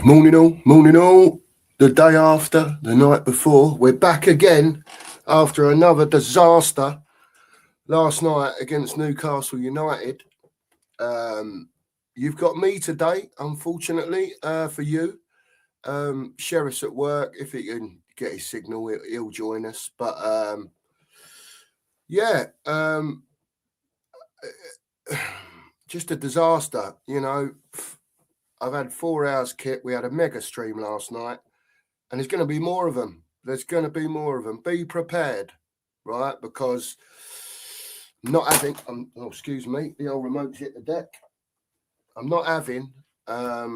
Morning all. The day after, the night before, we're back again after another disaster last night against Newcastle United. You've got me today, unfortunately, for you. Sheriff's at work. If he can get his signal, he'll join us. But just a disaster, you know. I've had 4 hours kit. We had a mega stream last night, and there's going to be more of them. Be prepared, right? Because not having, excuse me, the old remote's hit the deck. I'm not having, I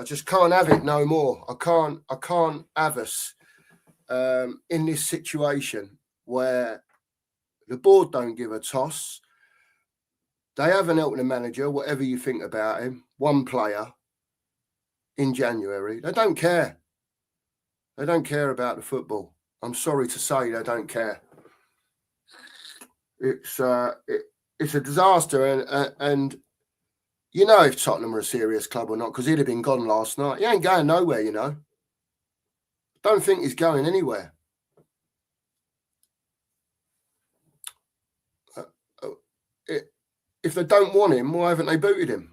just can't have it no more. I can't have us in this situation where the board don't give a toss. They haven't helped the manager, whatever you think about him, one player in January. They don't care. They don't care about the football. I'm sorry to say they don't care. It's a disaster, and you know if Tottenham are a serious club or not, because he'd have been gone last night. He ain't going nowhere, you know. Don't think he's going anywhere. If they don't want him, why haven't they booted him?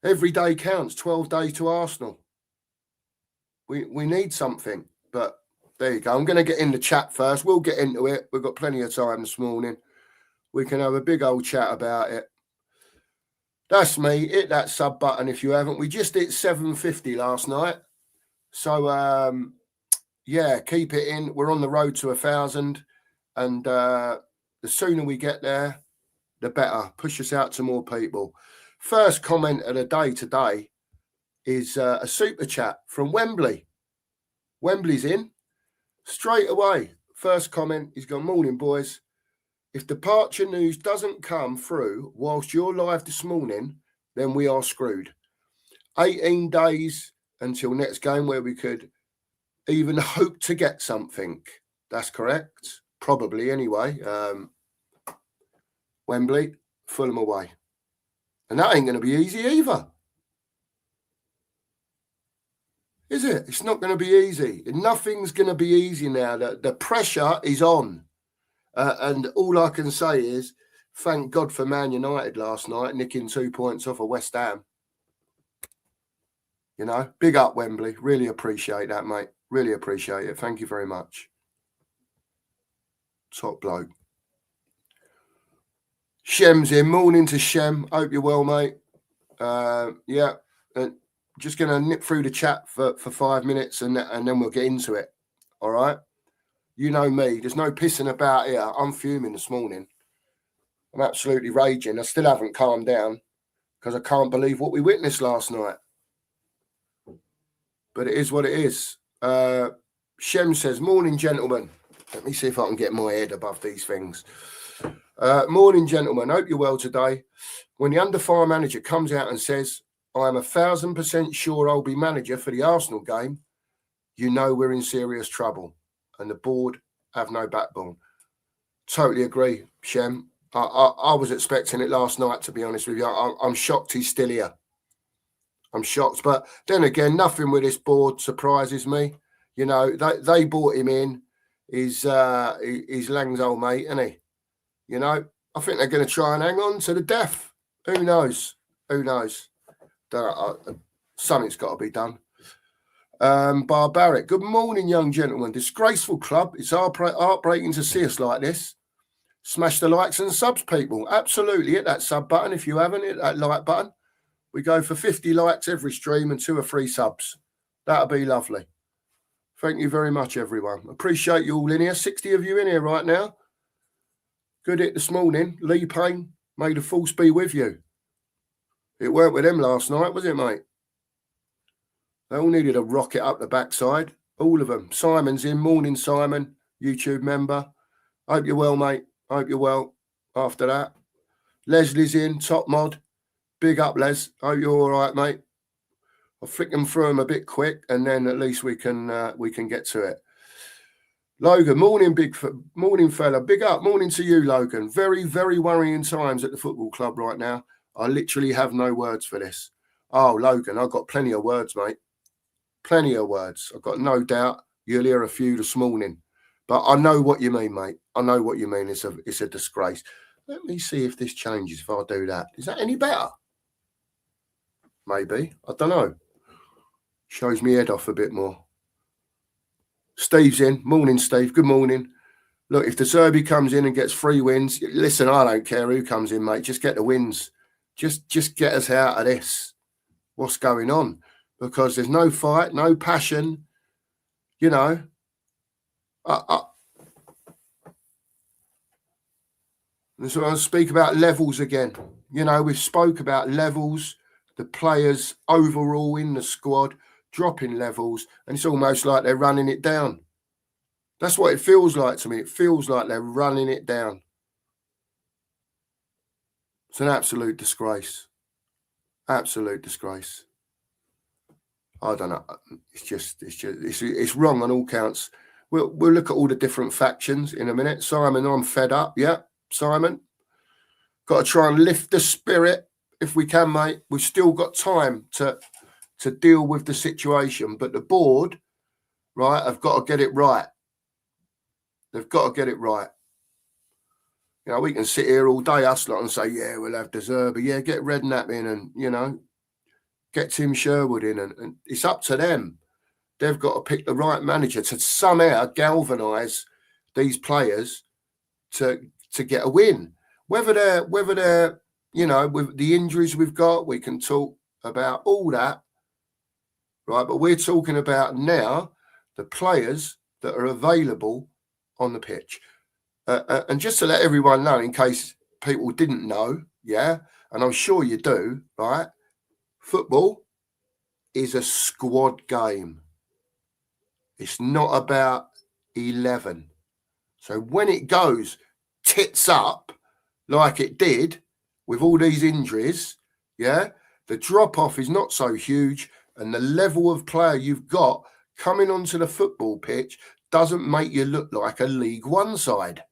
Every day counts. 12 days to Arsenal. We need something, but there you go. I'm going to get in the chat first. We'll get into it. We've got plenty of time this morning. We can have a big old chat about it. That's me. Hit that sub button if you haven't. We just hit 750 last night. So, keep it in. We're on the road to 1,000. And the sooner we get there, the better. Push us out to more people. First comment of the day today is a super chat from Wembley. Wembley's in straight away. First comment, he's gone, morning boys. If departure news doesn't come through whilst you're live this morning, then we are screwed. 18 days until next game where we could even hope to get something. That's correct. Probably anyway. Wembley, Fulham away. And that ain't going to be easy either. Is it? It's not going to be easy. Nothing's going to be easy now. The pressure is on. And all I can say is, thank God for Man United last night, nicking 2 points off of West Ham. You know, big up Wembley. Really appreciate that, mate. Really appreciate it. Thank you very much. Top bloke. Shem's in. Morning to Shem. Hope you're well, mate. Just going to nip through the chat for 5 minutes and then we'll get into it. All right? You know me. There's no pissing about here. I'm fuming this morning. I'm absolutely raging. I still haven't calmed down because I can't believe what we witnessed last night. But it is what it is. Shem says, morning, gentlemen. Let me see if I can get my head above these things. Morning, gentlemen. Hope you're well today. When the under-fire manager comes out and says, I am 1,000% sure I'll be manager for the Arsenal game, you know we're in serious trouble. And the board have no backbone. Totally agree, Shem. I was expecting it last night, to be honest with you. I'm shocked he's still here. I'm shocked. But then again, nothing with this board surprises me. You know, they brought him in. He's Lang's old mate, isn't he? You know, I think they're going to try and hang on to the death. Who knows? Who knows? Something's got to be done. Barbaric. Good morning, young gentlemen. Disgraceful club. It's heartbreaking to see us like this. Smash the likes and subs, people. Absolutely. Hit that sub button. If you haven't, hit that like button. We go for 50 likes every stream and 2 or 3 subs. That'll be lovely. Thank you very much, everyone. Appreciate you all in here. 60 of you in here right now. Good hit this morning. Lee Payne, may the force be with you. It weren't with them last night, was it, mate? They all needed a rocket up the backside. All of them. Simon's in. Morning, Simon. YouTube member. Hope you're well, mate. Hope you're well after that. Leslie's in. Top mod. Big up, Les. Hope you're all right, mate. I'll flick them through them a bit quick, and then at least we can get to it. Logan, morning fella. Big up. Morning to you, Logan. Very, very worrying times at the football club right now. I literally have no words for this. Oh, Logan, I've got plenty of words, mate. Plenty of words. I've got no doubt you'll hear a few this morning. But I know what you mean, mate. I know what you mean. It's a disgrace. Let me see if this changes if I do that. Is that any better? Maybe. I don't know. Shows me head off a bit more. Steve's in. Morning, Steve. Good morning. Look, if the Serbi comes in and gets 3 wins, listen, I don't care who comes in, mate. Just get the wins. Just get us out of this. What's going on? Because there's no fight, no passion. You know, so I'll speak about levels again. You know, we've spoke about levels, the players overall in the squad dropping levels, and it's almost like they're running it down. That's what it feels like to me. It feels like they're running it down. It's an absolute disgrace. Absolute disgrace. I don't know. It's wrong on all counts. We'll look at all the different factions in a minute. Simon, I'm fed up. Yeah, Simon. Got to try and lift the spirit if we can, mate. We've still got time to deal with the situation. But the board, right, have got to get it right. They've got to get it right. You know, we can sit here all day, us lot, and say, yeah, we'll have De Zerbi. Yeah, get Redknapp in and, you know, get Tim Sherwood in. And it's up to them. They've got to pick the right manager to somehow galvanise these players to get a win. Whether they're, you know, with the injuries we've got, we can talk about all that, right? But we're talking about now the players that are available on the pitch. And just to let everyone know, in case people didn't know, yeah, and I'm sure you do, right? Football is a squad game. It's not about 11. So when it goes tits up like it did with all these injuries, yeah, the drop-off is not so huge, and the level of player you've got coming onto the football pitch doesn't make you look like a League One side.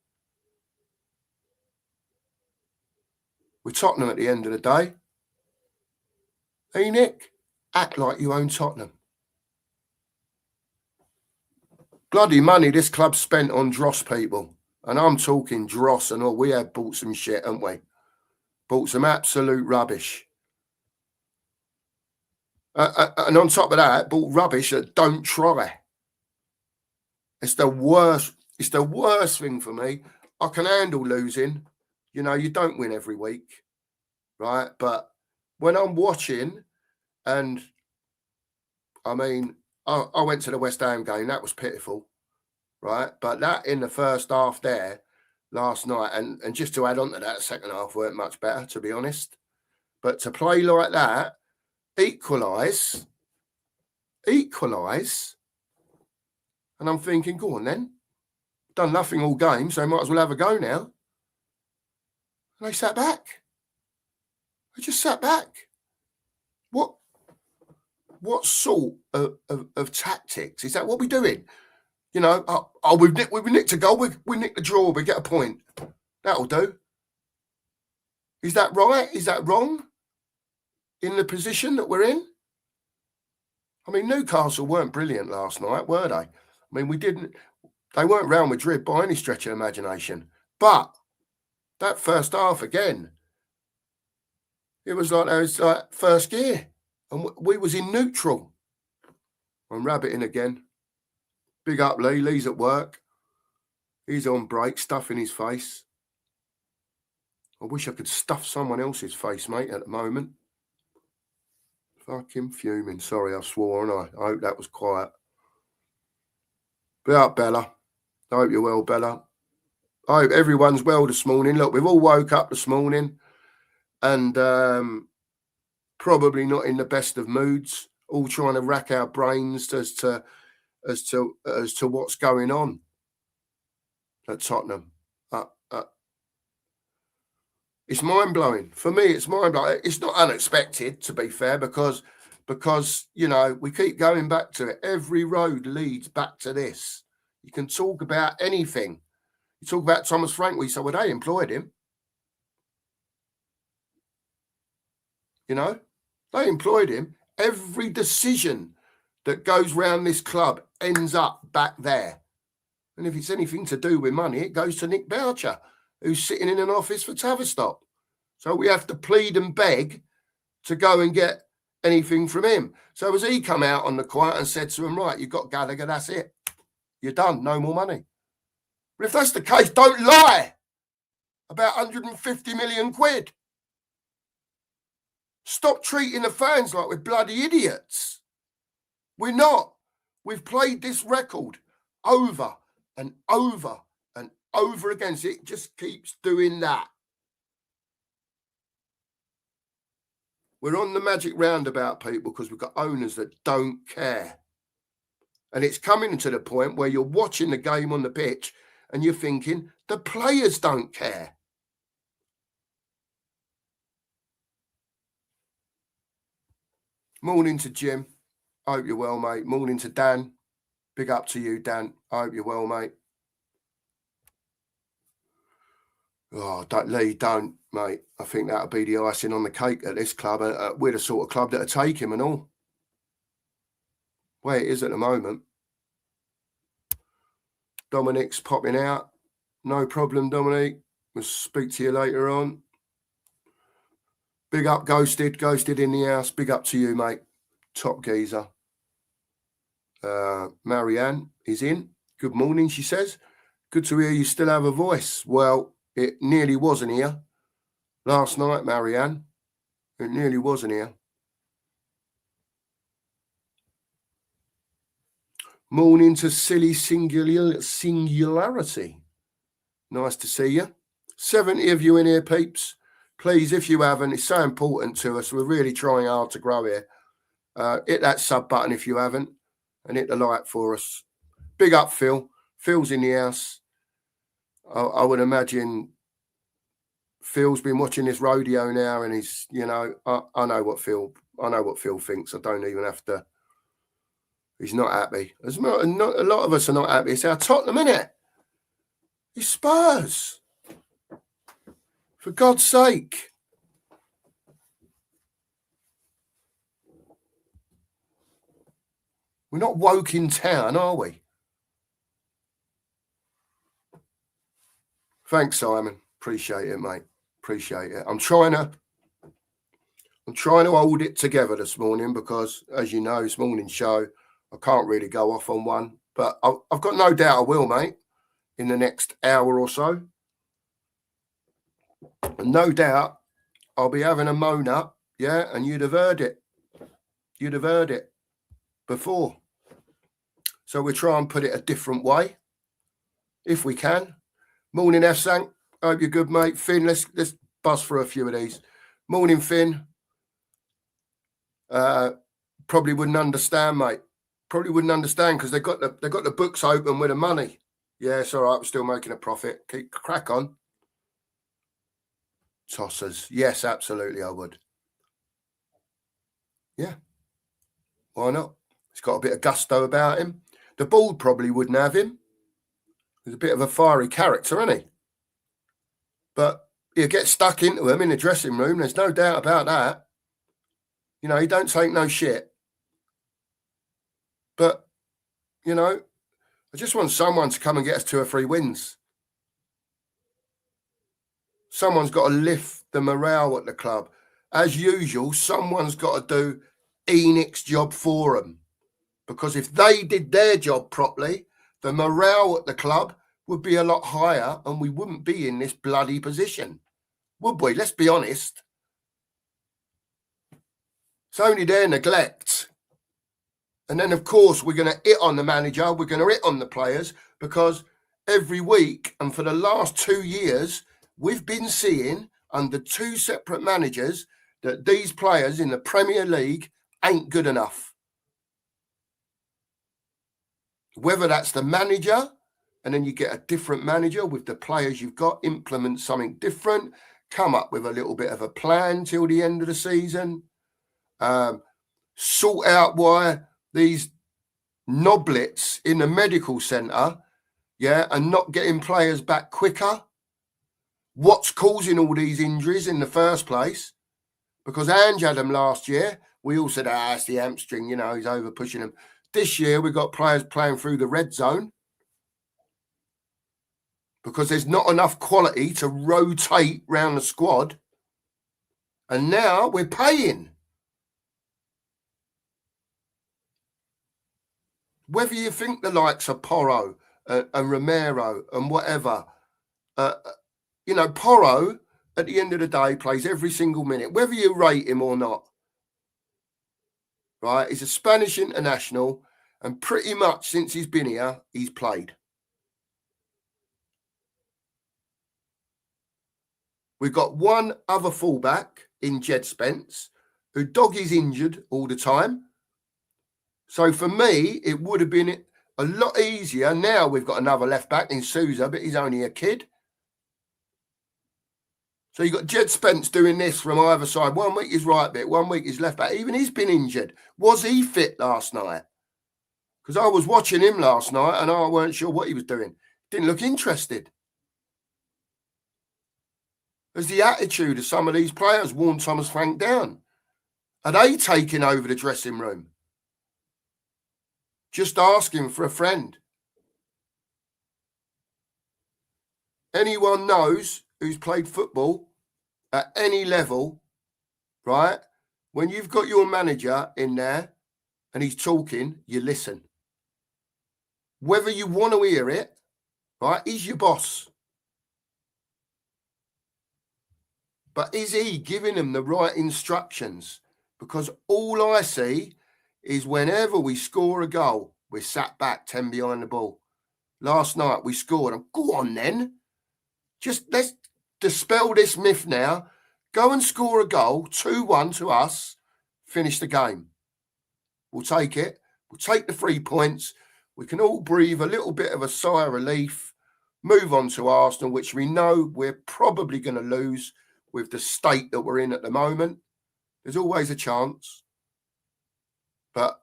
We're Tottenham at the end of the day. Hey, Nick, act like you own Tottenham. Bloody money this club spent on Dross people. And I'm talking Dross and all. We have bought some shit, haven't we? Bought some absolute rubbish. And on top of that, bought rubbish that don't try. It's the worst. It's the worst thing for me. I can handle losing. You know, you don't win every week, right? But when I'm watching, and I mean, I went to the West Ham game. That was pitiful, right? But that in the first half there last night, and just to add on to that, second half weren't much better, to be honest. But to play like that, equalise, and I'm thinking, go on then. Done nothing all game, so might as well have a go now. And they sat back. They just sat back. What sort of tactics? Is that what we're doing? You know, we've nicked a goal, we nicked a draw, we get a point. That'll do. Is that right? Is that wrong? In the position that we're in? I mean, Newcastle weren't brilliant last night, were they? I mean, they weren't Real Madrid by any stretch of imagination. But that first half again, it was like first gear. And we was in neutral. I'm rabbiting again. Big up Lee. Lee's at work. He's on break, stuffing his face. I wish I could stuff someone else's face, mate, at the moment. Fucking fuming. Sorry, I swore, and I hope that was quiet. Be up, Bella. I hope you're well, Bella. I hope everyone's well this morning. Look, we've all woke up this morning and probably not in the best of moods, all trying to rack our brains as to what's going on at Tottenham. It's mind-blowing. For me, it's mind-blowing. It's not unexpected, to be fair, because you know, we keep going back to it. Every road leads back to this. You can talk about anything. You talk about Thomas Frank, we say, well, they employed him. You know, They employed him. Every decision that goes round this club ends up back there. And if it's anything to do with money, it goes to Nick Boucher, who's sitting in an office for Tavistock. So we have to plead and beg to go and get anything from him. So as he come out on the quiet and said to him, right, you've got Gallagher, that's it. You're done, no more money. But if that's the case, don't lie about 150 million quid. Stop treating the fans like we're bloody idiots. We're not. We've played this record over and over and over again. So it just keeps doing that. We're on the magic roundabout, people, because we've got owners that don't care. And it's coming to the point where you're watching the game on the pitch and you're thinking, the players don't care. Morning to Jim. I hope you're well, mate. Morning to Dan. Big up to you, Dan. I hope you're well, mate. Oh, Lee, don't, mate. I think that'll be the icing on the cake at this club. We're the sort of club that'll take him and all. Where it is at the moment. Dominic's popping out. No problem, Dominic. We'll speak to you later on. Big up, Ghosted in the house. Big up to you, mate. Top geezer. Marianne is in. Good morning, she says. Good to hear you still have a voice. Well, it nearly wasn't here last night, Marianne. It nearly wasn't here. Morning to Silly Singularity. Nice to see you. 70 of you in here, peeps. Please, if you haven't, it's so important to us. We're really trying hard to grow here. Hit that sub button if you haven't and hit the like for us. Big up, Phil. Phil's in the house. I would imagine Phil's been watching this rodeo now and he's, I know what Phil thinks. I don't even have to. He's not happy. A lot of us are not happy. It's our Tottenham, innit? It's Spurs. For God's sake. We're not woke in town, are we? Thanks, Simon. Appreciate it, mate. Appreciate it. I'm trying to hold it together this morning because, as you know, this morning's show, I can't really go off on one. But I've got no doubt I will, mate, in the next hour or so. And no doubt I'll be having a moan up, yeah, and you'd have heard it. You'd have heard it before. So we'll try and put it a different way, if we can. Morning, F-Sank. Hope you're good, mate. Finn, let's buzz for a few of these. Morning, Finn. Probably wouldn't understand, mate. Probably wouldn't understand because they got the books open with the money. Yeah, it's all right. We're still making a profit. Keep crack on. Tossers. Yes, absolutely, I would. Yeah. Why not? He's got a bit of gusto about him. The board probably wouldn't have him. He's a bit of a fiery character, isn't he? But he'll get stuck into him in the dressing room. There's no doubt about that. He don't take no shit. But, I just want someone to come and get us 2 or 3 wins. Someone's got to lift the morale at the club. As usual, someone's got to do Enoch's job for them. Because if they did their job properly, the morale at the club would be a lot higher and we wouldn't be in this bloody position. Would we? Let's be honest. It's only their neglect. And then, of course, we're going to hit on the manager. We're going to hit on the players because every week and for the last 2 years, we've been seeing under 2 separate managers that these players in the Premier League ain't good enough. Whether that's the manager and then you get a different manager with the players you've got, implement something different, come up with a little bit of a plan till the end of the season, sort out why these knoblets in the medical centre, are not getting players back quicker. What's causing all these injuries in the first place? Because Ange had them last year. We all said, it's the hamstring, he's over pushing them. This year, we've got players playing through the red zone because there's not enough quality to rotate round the squad. And now we're paying. Whether you think the likes of Porro and Romero and whatever, Porro, at the end of the day, plays every single minute, whether you rate him or not. Right? He's a Spanish international, and pretty much since he's been here, he's played. We've got one other fullback in Jed Spence, who doggy's injured all the time. So for me, it would have been a lot easier. Now we've got another left back in Sousa, but he's only a kid. So you've got Jed Spence doing this from either side. 1 week is right bit, 1 week is left back. Even he's been injured. Was he fit last night? Because I was watching him last night and I weren't sure what he was doing. Didn't look interested. Has the attitude of some of these players worn Thomas Frank down? Are they taking over the dressing room? Just asking for a friend. Anyone knows who's played football at any level, right? When you've got your manager in there and he's talking, you listen. Whether you want to hear it, right? He's your boss. But is he giving them the right instructions? Because all I see is whenever we score a goal, we're sat back 10 behind the ball. Last night we scored. Go on then. Just let's dispel this myth now. Go and score a goal, 2-1 to us, finish the game. We'll take it. We'll take the 3 points. We can all breathe a little bit of a sigh of relief, move on to Arsenal, which we know we're probably going to lose with the state that we're in at the moment. There's always a chance. But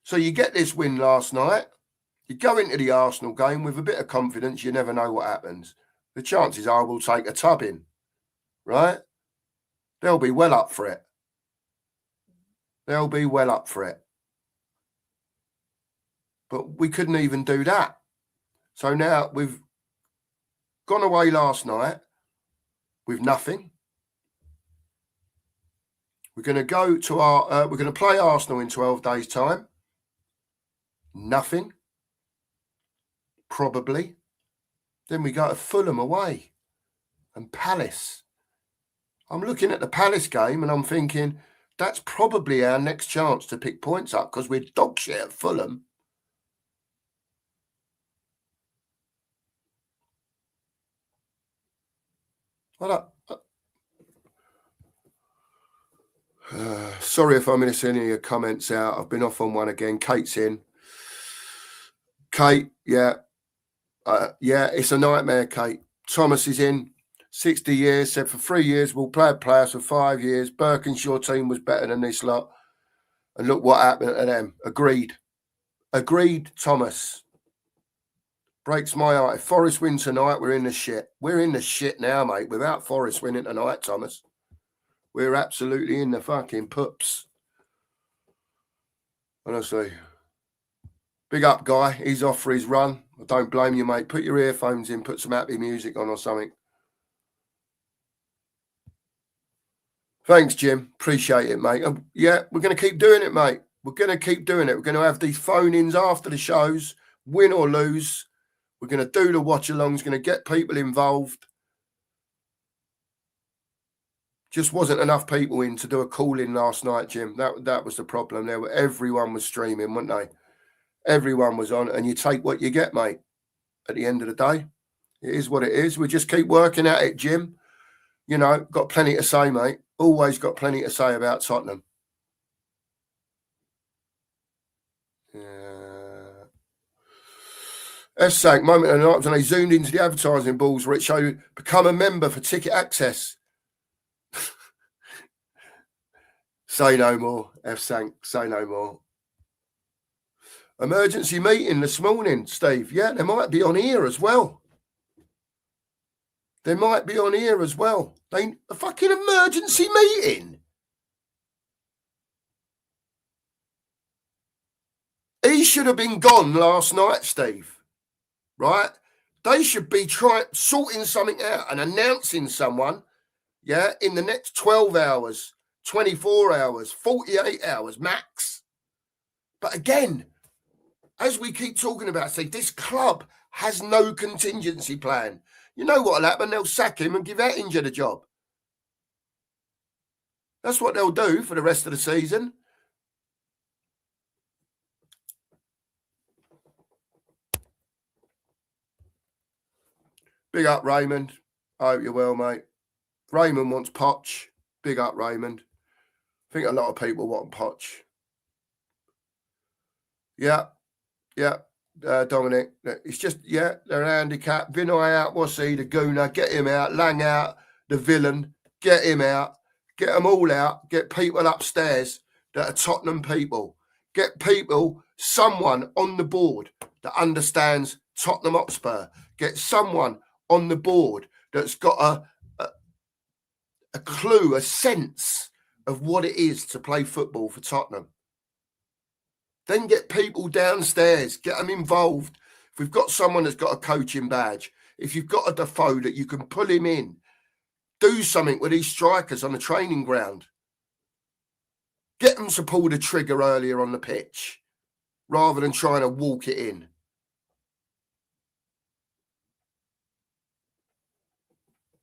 so you get this win last night. You go into the Arsenal game with a bit of confidence. You never know what happens. The chances are we'll take a tubbing, right? They'll be well up for it. They'll be well up for it. But we couldn't even do that. So now we've gone away last night with nothing. We're going to go to we're going to play Arsenal in 12 days' time. Nothing. Probably. Then we go to Fulham away and Palace. I'm looking at the Palace game and I'm thinking that's probably our next chance to pick points up because we're dog shit at Fulham. Sorry if I'm missing any of your comments out. I've been off on one again. Kate's in. Kate, yeah. It's a nightmare, Kate. Thomas is in. 60 years, said for 3 years, we'll play players for 5 years. Birkinshaw team was better than this lot. And look what happened to them. Agreed, Thomas. Breaks my heart. If Forest win tonight, we're in the shit. We're in the shit now, mate. Without Forest winning tonight, Thomas, we're absolutely in the fucking pups. Honestly. Big up, guy. He's off for his run. I don't blame you, mate. Put your earphones in, put some happy music on or something. Thanks, Jim. Appreciate it, mate. Yeah, we're going to keep doing it, mate. We're going to keep doing it. We're going to have these phone-ins after the shows, win or lose. We're going to do the watch-alongs, going to get people involved. Just wasn't enough people in to do a call-in last night, Jim. That was the problem. Everyone was streaming, weren't they? Everyone was on, and you take what you get, mate. At the end of the day, it is what it is. We just keep working at it, Jim. You know, got plenty to say, mate. Always got plenty to say about Tottenham. S-Sank, moment of the night when they zoomed into the advertising balls where it showed become a member for ticket access. Say no more, F-Sank, say no more. Emergency meeting this morning, Steve. Yeah, they might be on here as well. They might be on here as well. A fucking emergency meeting. He should have been gone last night, Steve. Right? They should be sorting something out and announcing someone, in the next 12 hours, 24 hours, 48 hours max. But again, as we keep talking about, Steve, this club has no contingency plan. You know what'll happen? They'll sack him and give Ettinger the job. That's what they'll do for the rest of the season. Big up, Raymond. I hope you're well, mate. Raymond wants Poch. Big up, Raymond. I think a lot of people want Poch. Yeah. Dominic. It's just, they're handicapped. Vinay out. What's he? The Gooner. Get him out. Lang out. The villain. Get him out. Get them all out. Get people upstairs that are Tottenham people. Get people, someone on the board that understands Tottenham Hotspur. Get someone on the board that's got a clue, a sense of what it is to play football for Tottenham. Then get people downstairs, get them involved. If we've got someone that's got a coaching badge, if you've got a Defoe that you can pull him in, do something with these strikers on the training ground. Get them to pull the trigger earlier on the pitch rather than trying to walk it in.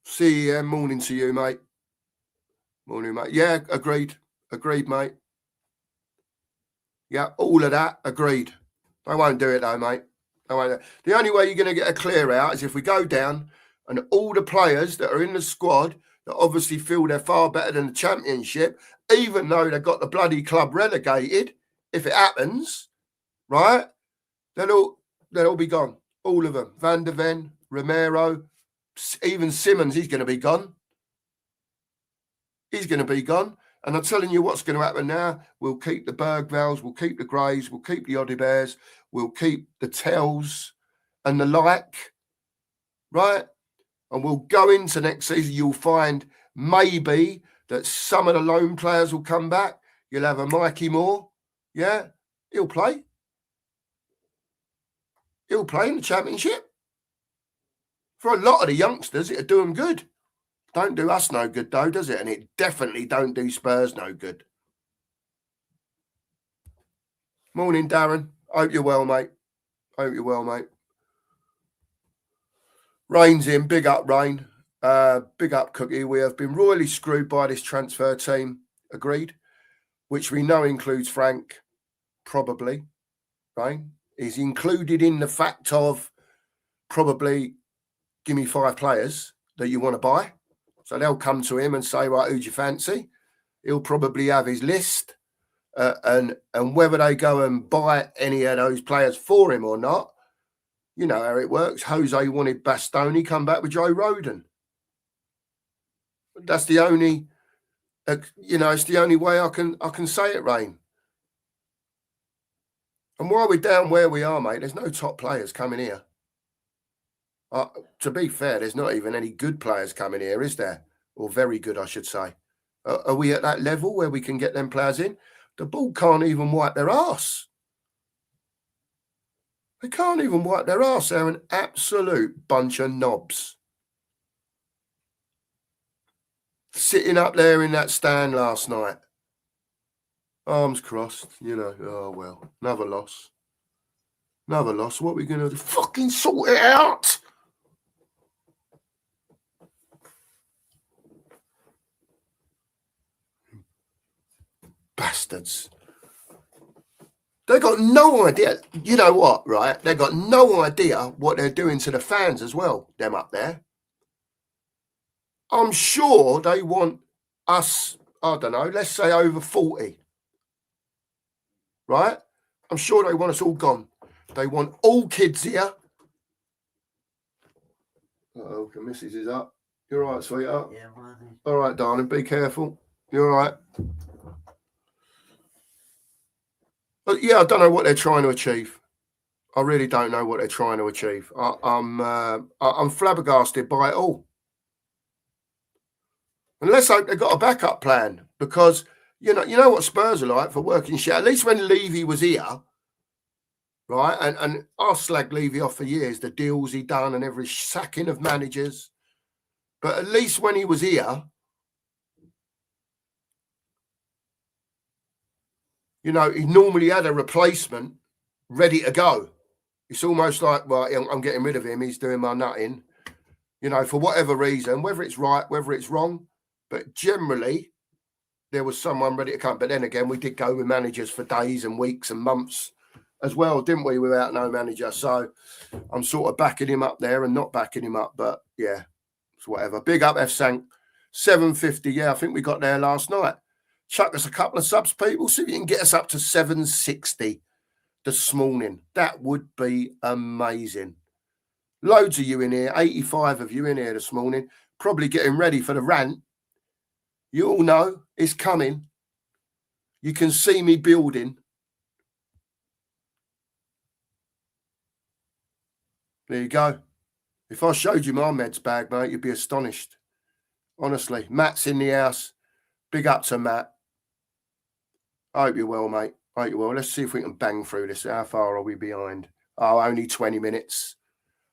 CEM, morning to you, mate. Morning, mate. Yeah, agreed. Agreed, mate. Yeah, all of that, agreed. They won't do it, though, mate. They won't. The only way you're going to get a clear out is if we go down and all the players that are in the squad that obviously feel they're far better than the Championship, even though they've got the bloody club relegated, if it happens, right, they'll all be gone. All of them. Van der Ven, Romero, even Simmons, he's going to be gone. He's going to be gone. And I'm telling you what's going to happen now. We'll keep the Bergvalls, we'll keep the Greys, we'll keep the Odebears, we'll keep the Tells and the like, right? And we'll go into next season. You'll find maybe that some of the loan players will come back. You'll have a Mikey Moore. Yeah, he'll play. He'll play in the Championship. For a lot of the youngsters, it'll do them good. Don't do us no good, though, does it? And it definitely don't do Spurs no good. Morning, Darren. Hope you're well, mate. Hope you're well, mate. Rain's in. Big up, Rain. Big up, Cookie. We have been royally screwed by this transfer team. Agreed. Which we know includes Frank. Probably. Rain. He's included in the fact of probably give me 5 players that you want to buy. So they'll come to him and say, right, who do you fancy? He'll probably have his list. And whether they go and buy any of those players for him or not, you know how it works. Jose wanted Bastoni, come back with Joe Roden. That's the only, it's the only way I can say it, Rain. And while we're down where we are, mate, there's no top players coming here. To be fair, there's not even any good players coming here, is there? Or very good, I should say. Are we at that level where we can get them players in? The ball can't even wipe their arse. They can't even wipe their arse. They're an absolute bunch of knobs. Sitting up there in that stand last night. Arms crossed, oh well. Another loss. Another loss. What are we going to do? Fucking sort it out! Bastards. They got no idea. You know what, right? They got no idea what they're doing to the fans as well, them up there. I'm sure they want us, I don't know, let's say over 40. Right? I'm sure they want us all gone. They want all kids here. Uh-oh, the missus is up. You're all right, sweetheart? Yeah, buddy. All right, darling, be careful. You're all right? But yeah, I don't know what they're trying to achieve. I really don't know what they're trying to achieve. I'm flabbergasted by it all. And let's hope they've got a backup plan, because you know what Spurs are like for working shit. At least when Levy was here, right? And I'll slag Levy off for years, the deals he done and every sacking of managers. But at least when he was here, he normally had a replacement ready to go. It's almost like, well, I'm getting rid of him. He's doing my nutting, for whatever reason, whether it's right, whether it's wrong. But generally, there was someone ready to come. But then again, we did go with managers for days and weeks and months as well, didn't we, without no manager? So I'm sort of backing him up there and not backing him up. But yeah, it's whatever. Big up F Sank. 750. Yeah, I think we got there last night. Chuck us a couple of subs, people. See if you can get us up to 760 this morning. That would be amazing. Loads of you in here. 85 of you in here this morning. Probably getting ready for the rant. You all know it's coming. You can see me building. There you go. If I showed you my meds bag, mate, you'd be astonished. Honestly. Matt's in the house. Big up to Matt. I hope you're well, mate. I hope you're well. Let's see if we can bang through this. How far are we behind? Oh, only 20 minutes.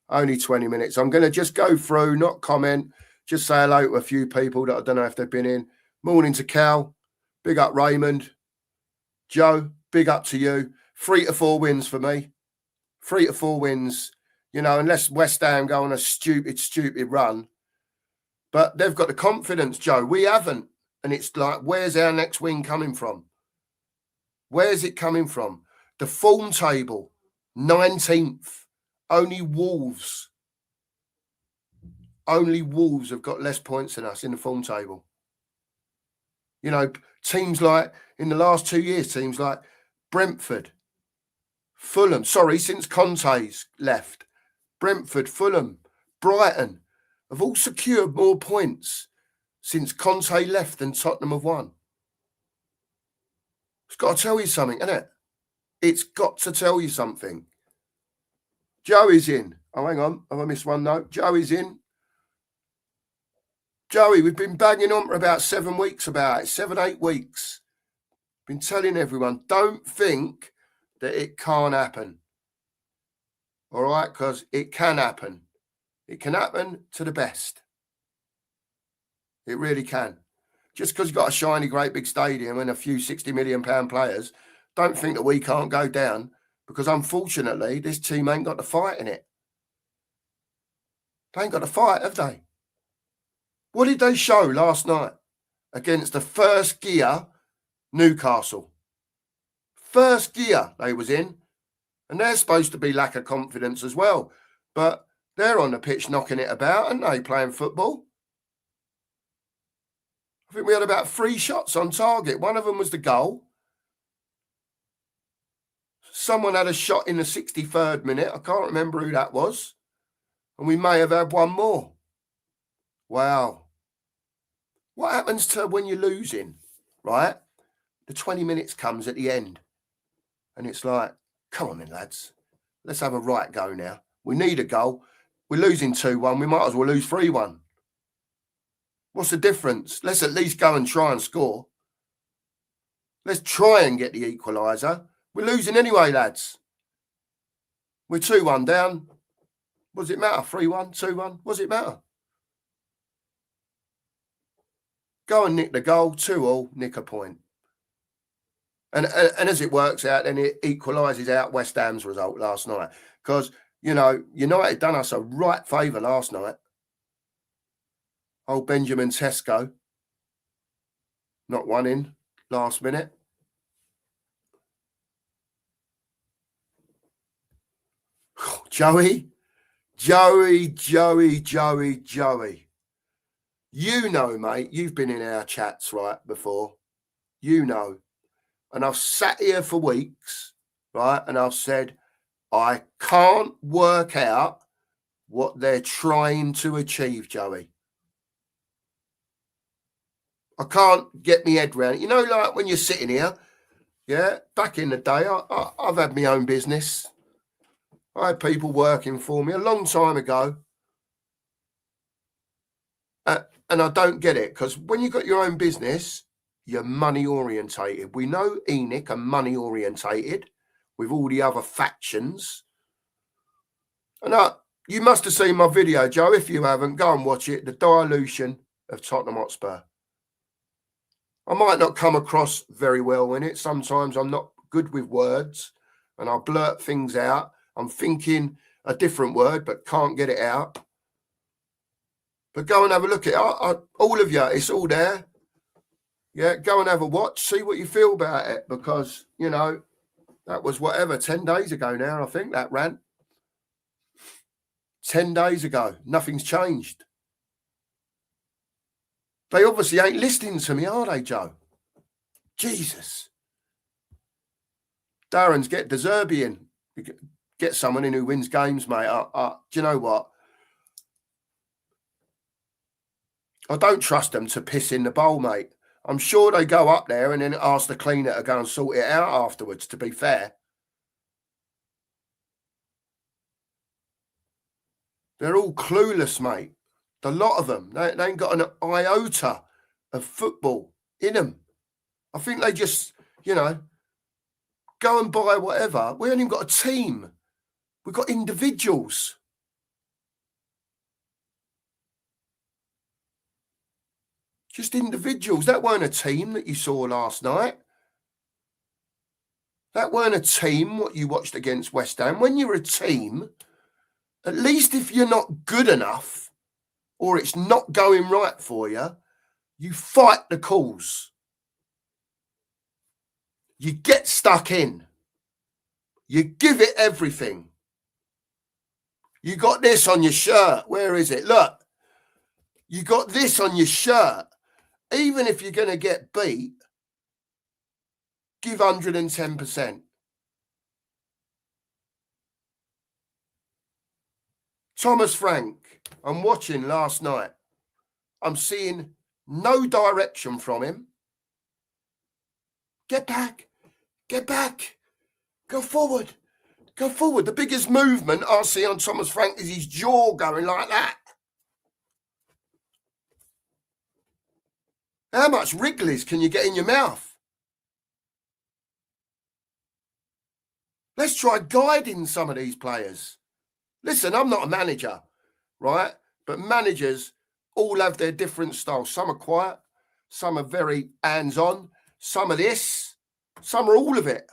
Only 20 minutes. I'm going to just go through, not comment. Just say hello to a few people that I don't know if they've been in. Morning to Cal. Big up Raymond. Joe, big up to you. 3 to 4 wins for me. 3 to 4 wins. Unless West Ham go on a stupid run. But they've got the confidence, Joe. We haven't. And it's like, where's our next win coming from? Where's it coming from? The form table, 19th. Only Wolves have got less points than us in the form table. Teams like, in the last 2 years, teams like Brentford, Fulham, since Conte's left, Brentford, Fulham, Brighton have all secured more points since Conte left than Tottenham have won. It's got to tell you something, isn't it? It's got to tell you something. Joey's in. Oh, hang on. Have I missed one note? Joey's in. Joey, we've been banging on for about 7 weeks about it. 7-8 weeks. Been telling everyone, don't think that it can't happen. All right? Because it can happen. It can happen to the best. It really can. Just because you've got a shiny, great big stadium and a few 60 million pound players, don't think that we can't go down, because unfortunately, this team ain't got the fight in it. They ain't got the fight, have they? What did they show last night against the first gear Newcastle? First gear they was in. And they're supposed to be lack of confidence as well. But they're on the pitch knocking it about, aren't they, playing football? I think we had about 3 shots on target. One of them was the goal. Someone had a shot in the 63rd minute. I can't remember who that was. And we may have had one more. Wow. What happens to when you're losing, right? The 20 minutes comes at the end. And it's like, come on then, lads. Let's have a right go now. We need a goal. We're losing 2-1. We might as well lose 3-1. What's the difference? Let's at least go and try and score. Let's try and get the equaliser. We're losing anyway, lads. We're 2-1 down. What does it matter? 3-1, 2-1? What does it matter? Go and nick the goal, 2-2, nick a point. And as it works out, then it equalises out West Ham's result last night. Because, United done us a right favour last night. Old Benjamin Sesko. Not one in last minute. Joey. You know, mate, you've been in our chats, right, before. You know. And I've sat here for weeks, right, and I've said, I can't work out what they're trying to achieve, Joey. I can't get my head around it. Like when you're sitting here, yeah, back in the day, I've had my own business. I had people working for me a long time ago. And I don't get it, because when you've got your own business, you're money orientated. We know ENIC are money orientated with all the other factions. And you must have seen my video, Joe. If you haven't, go and watch it. The dilution of Tottenham Hotspur. I might not come across very well in it. Sometimes I'm not good with words and I blurt things out. I'm thinking a different word, but can't get it out. But go and have a look at it. All of you, it's all there. Yeah, go and have a watch, see what you feel about it, because, you know, that was whatever, 10 days ago now, I think, that rant. 10 days ago, nothing's changed. They obviously ain't listening to me, are they, Joe? Jesus. Darren's get De Zerbi in. Get someone in who wins games, mate. Do you know what? I don't trust them to piss in the bowl, mate. I'm sure they go up there and then ask the cleaner to go and sort it out afterwards, to be fair. They're all clueless, mate. The lot of them. They ain't got an iota of football in them. I think they just, you know, go and buy whatever. We haven't even got a team. We've got individuals. Just individuals. That weren't a team that you saw last night. That weren't a team, what you watched against West Ham. When you're a team, at least if you're not good enough or it's not going right for you, you fight the calls. You get stuck in. You give it everything. You got this on your shirt. Where is it? Look, you got this on your shirt. Even if you're going to get beat, give 110%. Thomas Frank, I'm watching last night. I'm seeing no direction from him. Get back. Get back. Go forward. Go forward. The biggest movement I see on Thomas Frank is his jaw going like that. How much Wrigley's can you get in your mouth? Let's try guiding some of these players. Listen, I'm not a manager, right? But managers all have their different styles. Some are quiet. Some are very hands-on. Some are this. Some are all of it.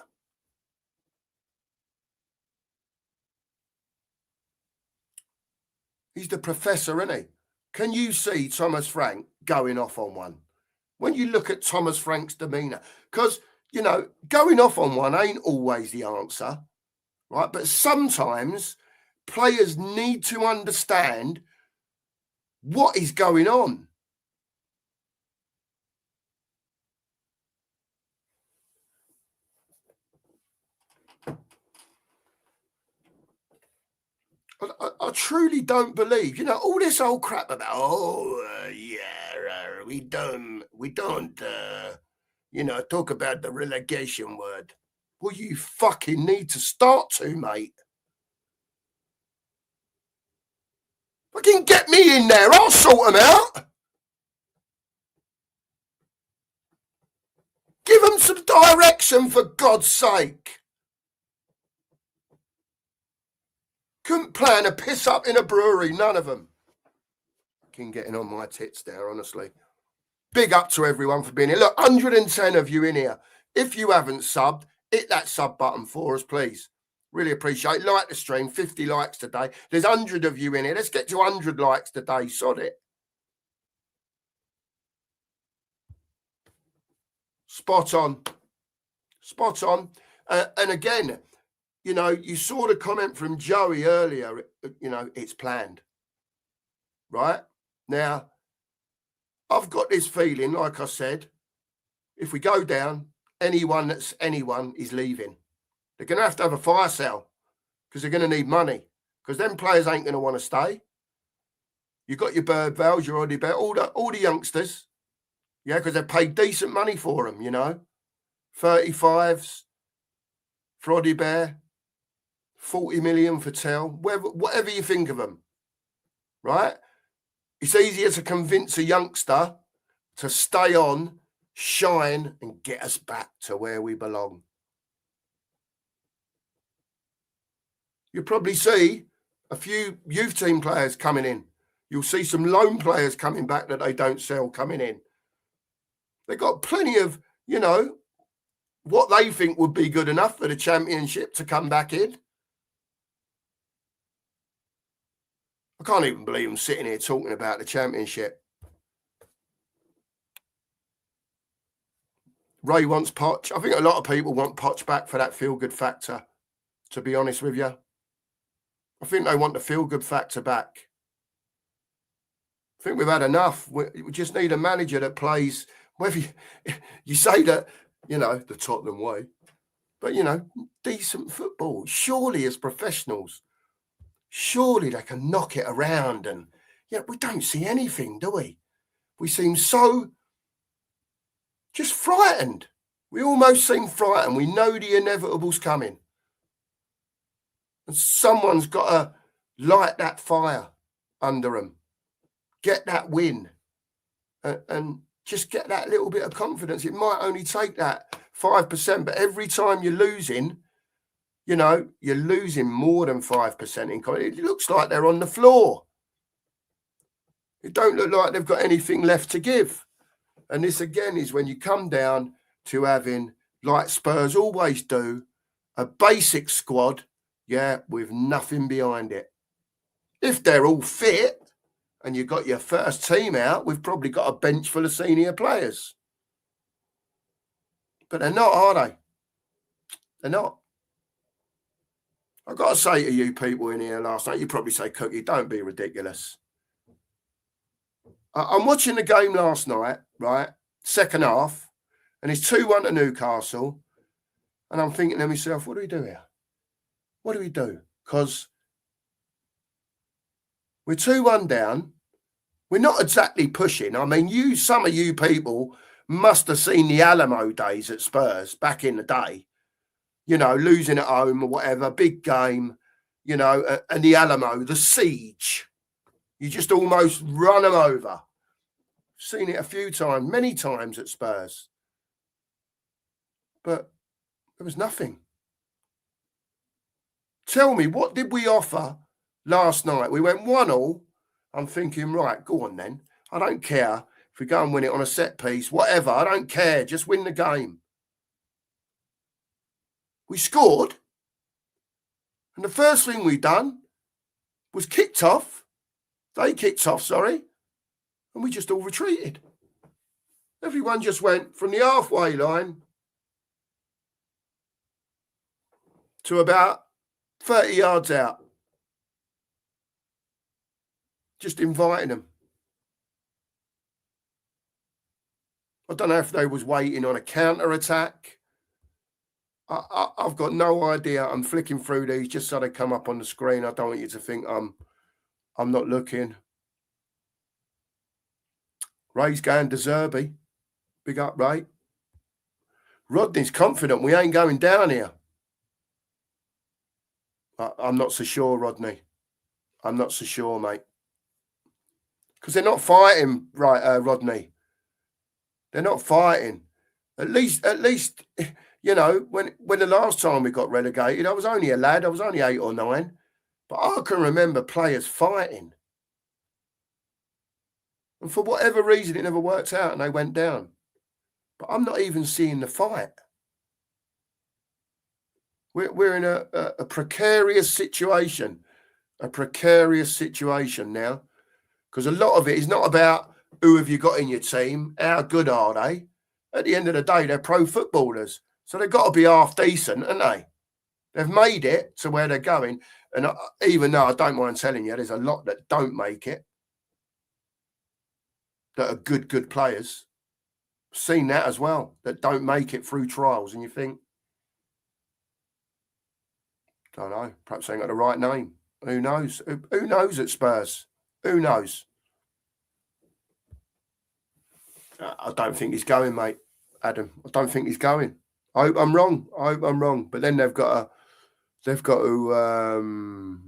He's the professor, isn't he? Can you see Thomas Frank going off on one? When you look at Thomas Frank's demeanour, because, you know, going off on one ain't always the answer, right? But sometimes players need to understand what is going on. I truly don't believe, you know, all this old crap about, we don't, you know, talk about the relegation word. Well, you fucking need to start to, mate. Fucking get me in there. I'll sort them out. Give them some direction, for God's sake. Couldn't plan a piss up in a brewery, none of them. Fucking getting on my tits there, honestly. Big up to everyone for being here. Look, 110 of you in here. If you haven't subbed, hit that sub button for us, please. Really appreciate it. Like the stream, 50 likes today. There's 100 of you in here. Let's get to 100 likes today. Sod it. Spot on. Spot on. And again, you know, you saw the comment from Joey earlier, you know, it's planned. Right? Now, I've got this feeling, like I said, if we go down, anyone is leaving. They're going to have a fire sale because they're going to need money, because them players ain't going to want to stay. You've got your Bird Vales, your Oddie Bear, all the youngsters, yeah, because they've paid decent money for them, you know, 35s for Oddie Bear, 40 million for Tell, whatever you think of them, right? It's easier to convince a youngster to stay on, shine, and get us back to where we belong. You'll probably see a few youth team players coming in. You'll see some loan players coming back that they don't sell coming in. They've got plenty of, what they think would be good enough for the Championship to come back in. I can't even believe I'm sitting here talking about the Championship. Ray wants Poch. I think a lot of people want Poch back for that feel-good factor, to be honest with you. I think they want the feel-good factor back. I think we've had enough. We just need a manager that plays, whether you say that, the Tottenham way, but, decent football. Surely as professionals, surely they can knock it around. And we don't see anything, do we? We seem so just frightened. We almost seem frightened. We know the inevitable's coming. And someone's got to light that fire under them, get that win, and just get that little bit of confidence. It might only take that 5%, but every time you're losing, you're losing more than 5% in confidence. It looks like they're on the floor. It don't look like they've got anything left to give. And this, again, is when you come down to having, like Spurs always do, a basic squad, with nothing behind it. If they're all fit and you've got your first team out, we've probably got a bench full of senior players. But they're not, are they? They're not. I've got to say to you people in here last night, you probably say, Cookie, don't be ridiculous. I'm watching the game last night, right? Second half, and it's 2-1 to Newcastle. And I'm thinking to myself, what do we do here? What do we do? Because we're 2-1 down. We're not exactly pushing. I mean, some of you people must have seen the Alamo days at Spurs back in the day. Losing at home or whatever, big game, and the Alamo, the siege. You just almost run them over. Seen it a few times, many times at Spurs. But there was nothing. Tell me, what did we offer last night? We went 1-1. I'm thinking, right, go on then. I don't care if we go and win it on a set piece, whatever. I don't care. Just win the game. We scored. And the first thing we done was kicked off. They kicked off, sorry. And we just all retreated. Everyone just went from the halfway line to about 30 yards out. Just inviting them. I don't know if they was waiting on a counter-attack. I've got no idea. I'm flicking through these just so they come up on the screen. I don't want you to think I'm not looking. Ray's going to Zerby. Big up, Ray. Rodney's confident we ain't going down here. I'm not so sure, Rodney. I'm not so sure, mate. Because they're not fighting, right, Rodney. They're not fighting. At least, when the last time we got relegated, I was only a lad. I was only 8 or 9. But I can remember players fighting. And for whatever reason, it never worked out and they went down. But I'm not even seeing the fight. We're in a precarious situation. A precarious situation now. Because a lot of it is not about who have you got in your team, how good are they. At the end of the day, they're pro footballers. So they've got to be half decent, haven't they? They've made it to where they're going. And even though I don't mind telling you, there's a lot that don't make it. That are good players. Seen that as well. That don't make it through trials. And you think, don't know, perhaps they ain't got the right name. Who knows? Who knows at Spurs? Who knows? I don't think he's going, mate, Adam. I don't think he's going. I hope I'm wrong. I hope I'm wrong. But then they've got to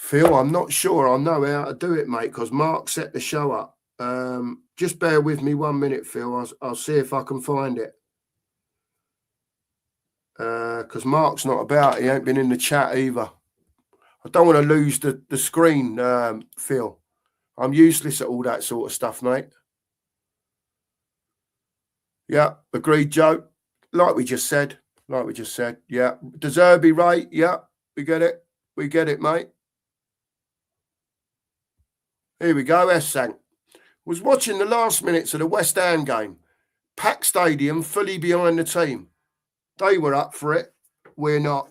Phil, I'm not sure I know how to do it, mate, because Mark set the show up. Just bear with me 1 minute, Phil. I'll see if I can find it. Because Mark's not about. He ain't been in the chat either. I don't want to lose the screen, Phil. I'm useless at all that sort of stuff, mate. Yeah, agreed, Joe. Like we just said. Yeah. De Zerbi, right? Yeah, we get it. We get it, mate. Here we go, S-Sank. Was watching the last minutes of the West Ham game. Packed stadium, fully behind the team. They were up for it. We're not.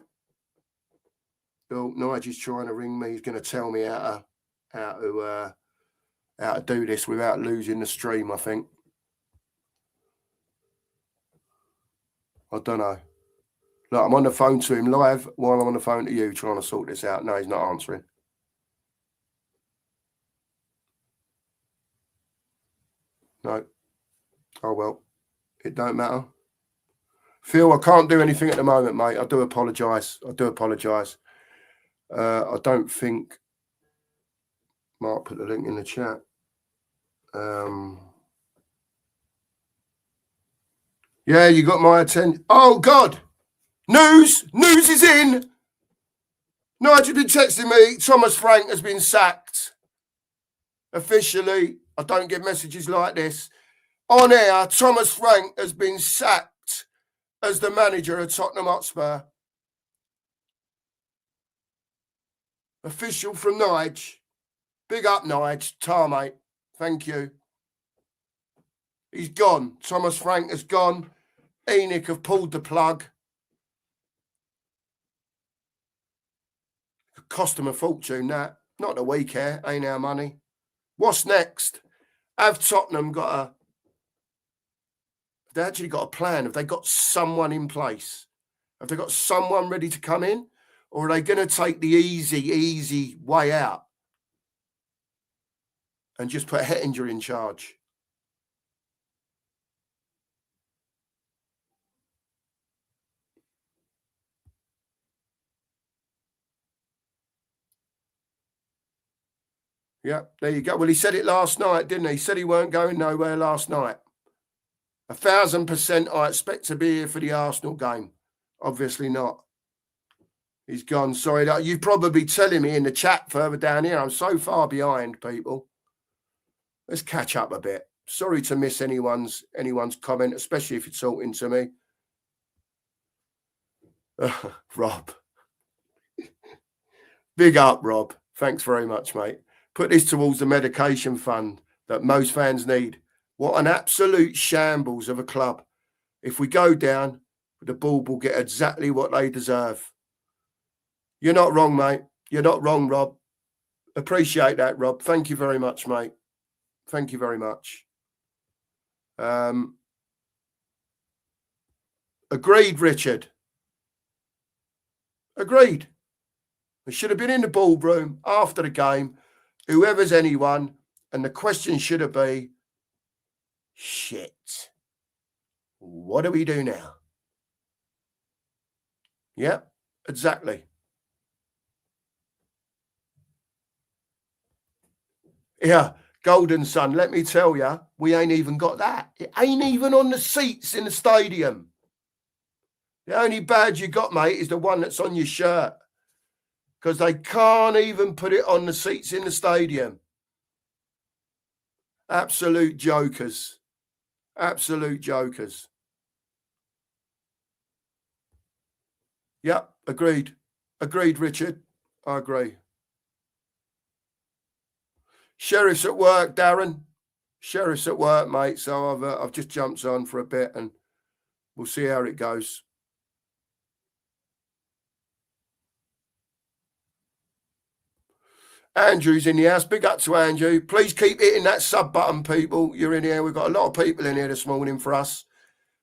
Oh, Nigel's trying to ring me. He's going to tell me how to do this without losing the stream, I think. I don't know. Look, I'm on the phone to him live while I'm on the phone to you trying to sort this out. No, he's not answering. No. Oh, well, it don't matter. Phil, I can't do anything at the moment, mate. I do apologise. I don't think Mark put the link in the chat. Yeah, you got my attention. Oh, God. News is in. Nigel been texting me. Thomas Frank has been sacked. Officially, I don't get messages like this. On air, Thomas Frank has been sacked as the manager of Tottenham Hotspur. Official from Nige. Big up, Nige. Tar, mate. Thank you. He's gone. Thomas Frank has gone. Enoch have pulled the plug. Cost them a fortune, that. Not that we care. Ain't our money. What's next? Have Tottenham got they actually got a plan? Have they got someone in place? Have they got someone ready to come in? Or are they going to take the easy way out and just put Hettinger in charge? Yeah, there you go. Well, he said it last night, didn't he? He said he weren't going nowhere last night. 1,000% I expect to be here for the Arsenal game. Obviously not. He's gone. Sorry, you're probably telling me in the chat further down here. I'm so far behind, people. Let's catch up a bit. Sorry to miss anyone's comment, especially if you're talking to me. Rob. Big up, Rob. Thanks very much, mate. Put this towards the medication fund that most fans need. What an absolute shambles of a club. If we go down, the ball will get exactly what they deserve. You're not wrong, mate. You're not wrong, Rob. Appreciate that, Rob. Thank you very much, mate. Thank you very much. Agreed, Richard. Agreed. We should have been in the ballroom after the game, whoever's anyone, and the question should have been, shit, what do we do now? Yeah, exactly. Yeah, Golden Sun, let me tell you, we ain't even got that. It ain't even on the seats in the stadium. The only badge you got, mate, is the one that's on your shirt. Because they can't even put it on the seats in the stadium. Absolute jokers. Absolute jokers. Yep, agreed. Agreed, Richard. I agree. Sheriff's at work, Darren. Sheriff's at work, mate. So I've just jumped on for a bit and we'll see how it goes. Andrew's in the house. Big up to Andrew. Please keep hitting that sub button, people. You're in here. We've got a lot of people in here this morning for us.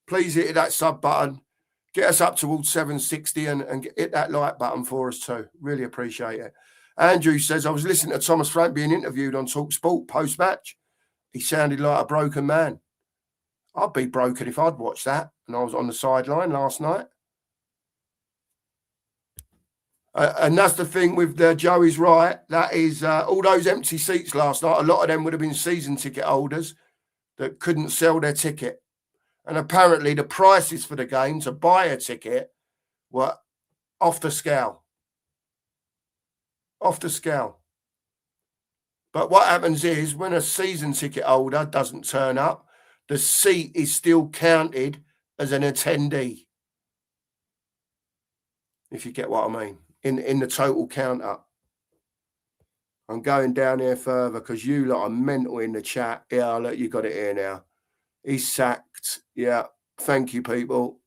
Please hit that sub button. Get us up towards 760 and hit that like button for us too. Really appreciate it. Andrew says, I was listening to Thomas Frank being interviewed on TalkSport post-match. He sounded like a broken man. I'd be broken if I'd watched that and I was on the sideline last night. And that's the thing with Joey's right. That is all those empty seats last night. A lot of them would have been season ticket holders that couldn't sell their ticket. And apparently the prices for the game to buy a ticket were off the scale. Off the scale. But what happens is when a season ticket holder doesn't turn up, the seat is still counted as an attendee. If you get what I mean. In the total count up. I'm going down here further because you lot are mental in the chat. Yeah, look, you got it here now. He's sacked. Yeah. Thank you, people.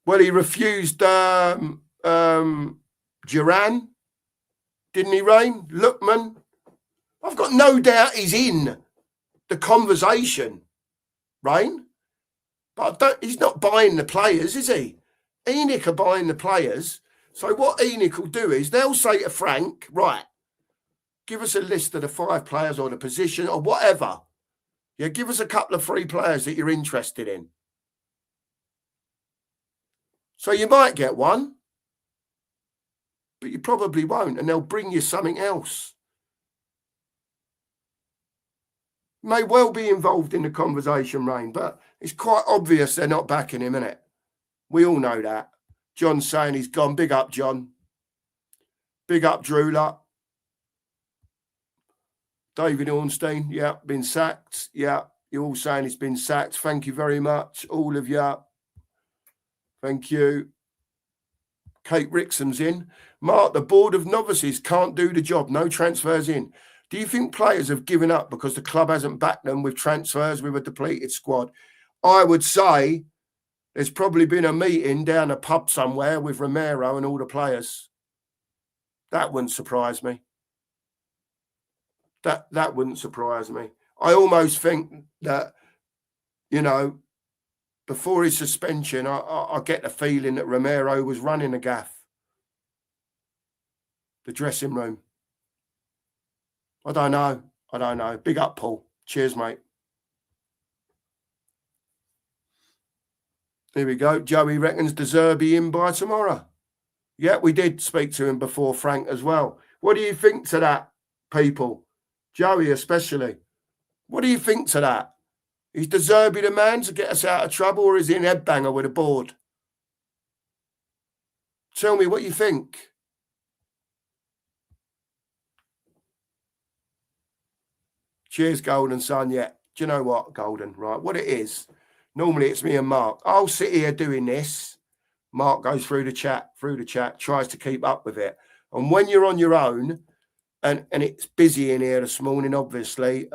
Well, he refused Duran, didn't he, Rain? Lookman. I've got no doubt he's in the conversation, Rain. But he's not buying the players, is he? Enoch are buying the players. So what Enoch will do is they'll say to Frank, right, give us a list of the 5 players or the position or whatever. Yeah, give us a couple of free players that you're interested in. So you might get one, but you probably won't, and they'll bring you something else. May well be involved in the conversation, Rain, but it's quite obvious they're not backing him, isn't it? We all know that. John's saying he's gone. Big up, John. Big up, Drewler. David Ornstein, yeah, been sacked. Yeah, you're all saying he's been sacked. Thank you very much, all of you. Thank you. Kate Rixham's in. Mark, the board of novices can't do the job. No transfers in. Do you think players have given up because the club hasn't backed them with transfers with a depleted squad? I would say there's probably been a meeting down a pub somewhere with Romero and all the players. That wouldn't surprise me. That wouldn't surprise me. I almost think that, you know, before his suspension, I get the feeling that Romero was running the gaff. The dressing room. I don't know. Big up, Paul. Cheers, mate. Here we go. Joey reckons De Zerbi in by tomorrow. Yeah, we did speak to him before, Frank, as well. What do you think to that, people? Joey especially. What do you think to that? Is De Zerbi the man to get us out of trouble, or is he an headbanger with a board? Tell me what you think. Cheers, Golden Son. Yeah. Do you know what, Golden? Right. What it is, normally it's me and Mark. I'll sit here doing this. Mark goes through the chat, tries to keep up with it. And when you're on your own, and it's busy in here this morning, obviously,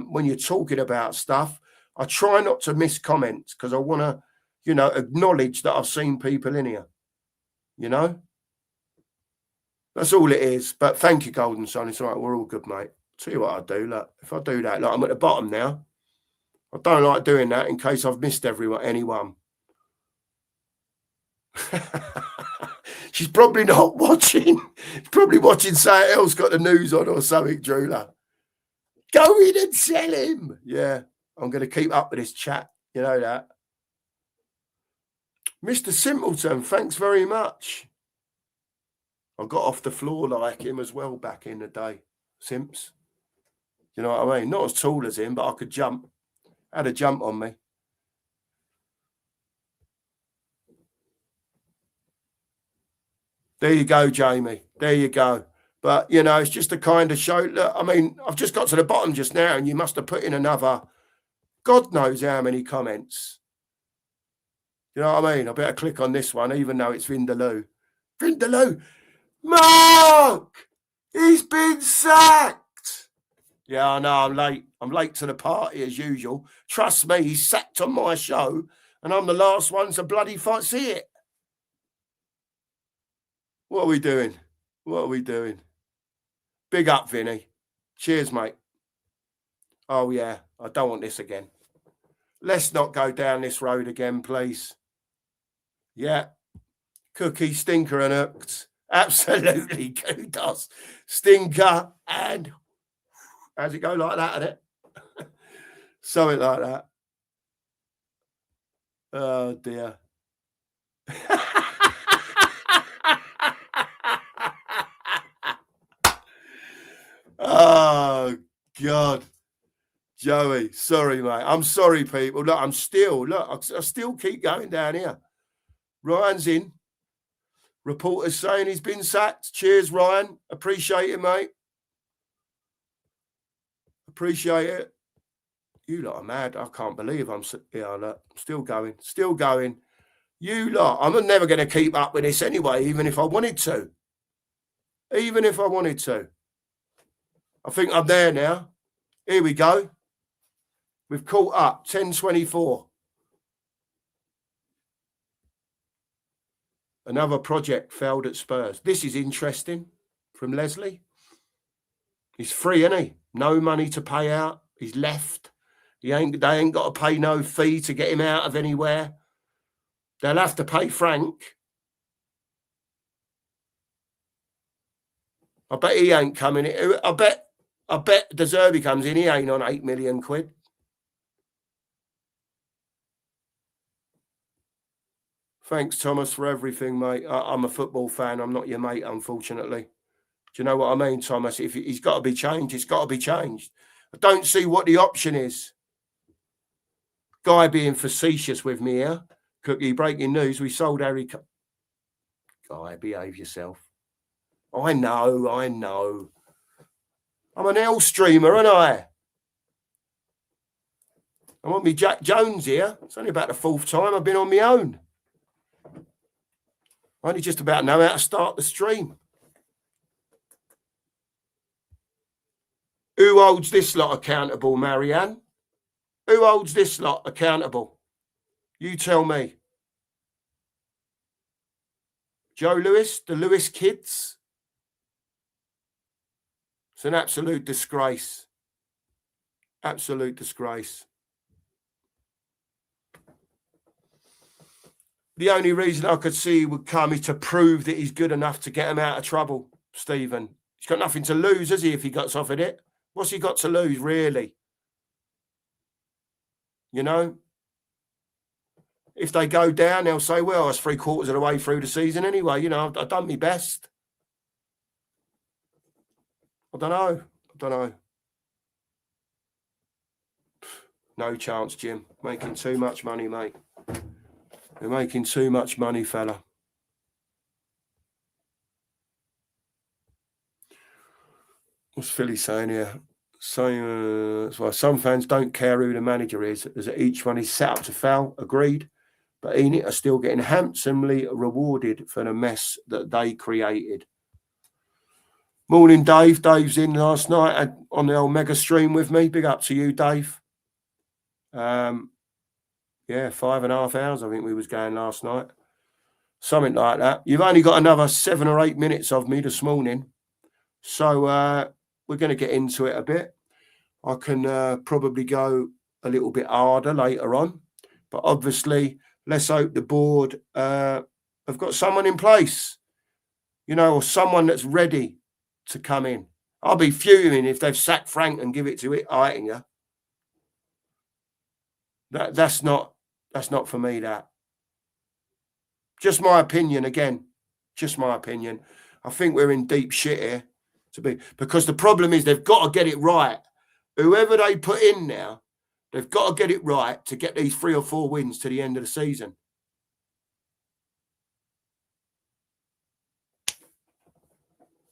when you're talking about stuff, I try not to miss comments because I want to, you know, acknowledge that I've seen people in here. You know? That's all it is. But thank you, Golden Son. It's all right. We're all good, mate. Tell you what I do. Look, if I do that, look, I'm at the bottom now. I don't like doing that in case I've missed anyone. She's probably not watching. She's probably watching something else, got the news on or something, Drewler. Go in and sell him. Yeah, I'm going to keep up with this chat. You know that. Mr. Simpleton, thanks very much. I got off the floor like him as well back in the day. Simps. You know what I mean? Not as tall as him, but I could jump. Had a jump on me. There you go, Jamie. There you go. But, you know, it's just a kind of show. Look, I mean, I've just got to the bottom just now, and you must have put in another, God knows how many comments. You know what I mean? I better click on this one, even though it's Vindaloo. Vindaloo! Mark! He's been sacked! Yeah, I know, I'm late. I'm late to the party as usual. Trust me, he's sacked on my show, and I'm the last one to bloody see it. What are we doing? What are we doing? Big up, Vinny. Cheers, mate. Oh, yeah, I don't want this again. Let's not go down this road again, please. Yeah. Cookie, stinker, and hooked. Absolutely, kudos. Stinker and... How's it go like that, isn't it? Something like that. Oh, dear. Oh, God. Joey, sorry, mate. I'm sorry, people. Look, I still keep going down here. Ryan's in. Reporters saying he's been sacked. Cheers, Ryan. Appreciate it, mate. Appreciate it. You lot are mad. I can't believe I'm still going. Still going. You lot, I'm never going to keep up with this anyway, even if I wanted to. Even if I wanted to. I think I'm there now. Here we go. We've caught up. 10:24. Another project failed at Spurs. This is interesting from Leslie. He's free, isn't he? No money to pay out. He's left. They ain't got to pay no fee to get him out of anywhere. They'll have to pay Frank. I bet he ain't coming in. I bet De Zerbi comes in. He ain't on 8 million quid. Thanks, Thomas, for everything, mate. I'm a football fan. I'm not your mate, unfortunately. Do you know what I mean, Thomas? If he's got to be changed, it's got to be changed. I don't see what the option is. Guy being facetious with me here. Cookie, breaking news. We sold Harry. Guy, behave yourself. I know. I'm an L streamer, aren't I? I want me Jack Jones here. It's only about the 4th time I've been on my own. I only just about know how to start the stream. Who holds this lot accountable, Marianne? Who holds this lot accountable? You tell me. Joe Lewis, the Lewis kids? It's an absolute disgrace. Absolute disgrace. The only reason I could see he would come is to prove that he's good enough to get him out of trouble, Stephen. He's got nothing to lose, has he, if he gets offered it? What's he got to lose, really? You know? If they go down, they'll say, well, I was 3/4 of the way through the season anyway. You know, I've done my best. I don't know. No chance, Jim. Making too much money, mate. You're making too much money, fella. What's Philly saying here? Some fans don't care who the manager is, as each one is set up to foul. Agreed. But Enid are still getting handsomely rewarded for the mess that they created. Morning, Dave. Dave's in last night on the old mega stream with me. Big up to you, Dave. 5.5 hours, I think we was going last night. Something like that. You've only got another 7 or 8 minutes of me this morning. So we're going to get into it a bit. I can probably go a little bit harder later on. But obviously, let's hope the board have got someone in place, you know, or someone that's ready to come in. I'll be fuming if they've sacked Frank and give it to it, Eitinga. That's not for me, that. Just my opinion, again. Just my opinion. I think we're in deep shit here, because the problem is they've got to get it right. Whoever they put in now, they've got to get it right to get these 3 or 4 wins to the end of the season.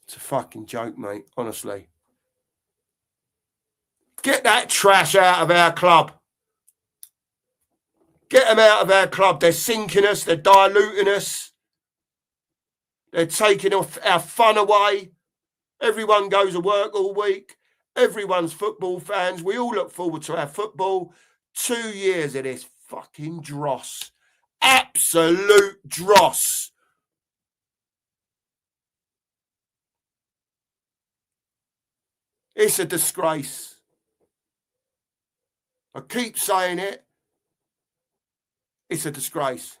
It's a fucking joke, mate, honestly. Get that trash out of our club. Get them out of our club. They're sinking us. They're diluting us. They're taking off our fun away. Everyone goes to work all week. Everyone's football fans. We all look forward to our football. 2 years of this fucking dross. Absolute dross. It's a disgrace. I keep saying it. It's a disgrace.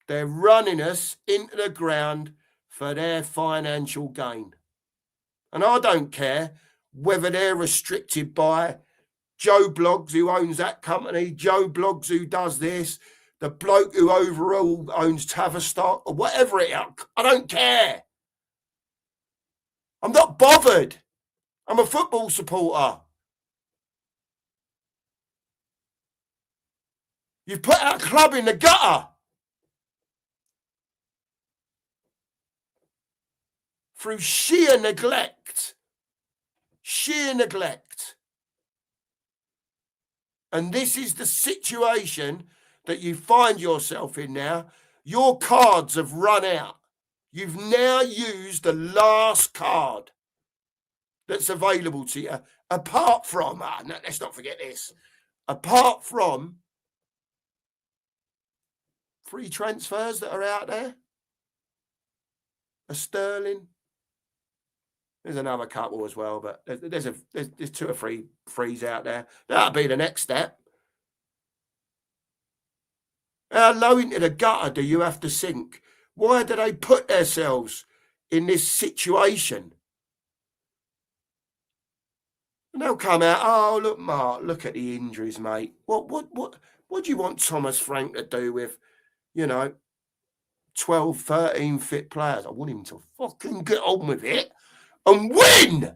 They're running us into the ground for their financial gain. And I don't care whether they're restricted by Joe Bloggs, who owns that company, Joe Bloggs, who does this, the bloke who overall owns Tavistock, or whatever it is. I don't care. I'm not bothered. I'm a football supporter. You've put our club in the gutter through sheer neglect. Sheer neglect. And this is the situation that you find yourself in now. Your cards have run out. You've now used the last card that's available to you, apart from, no, let's not forget this, apart from free transfers that are out there, a Sterling. There's another couple as well, but there's 2 or 3 frees out there. That'll be the next step. How low into the gutter do you have to sink? Why do they put themselves in this situation? And they'll come out, oh, look, Mark, look at the injuries, mate. What do you want Thomas Frank to do with, 12, 13 fit players? I want him to fucking get on with it and win.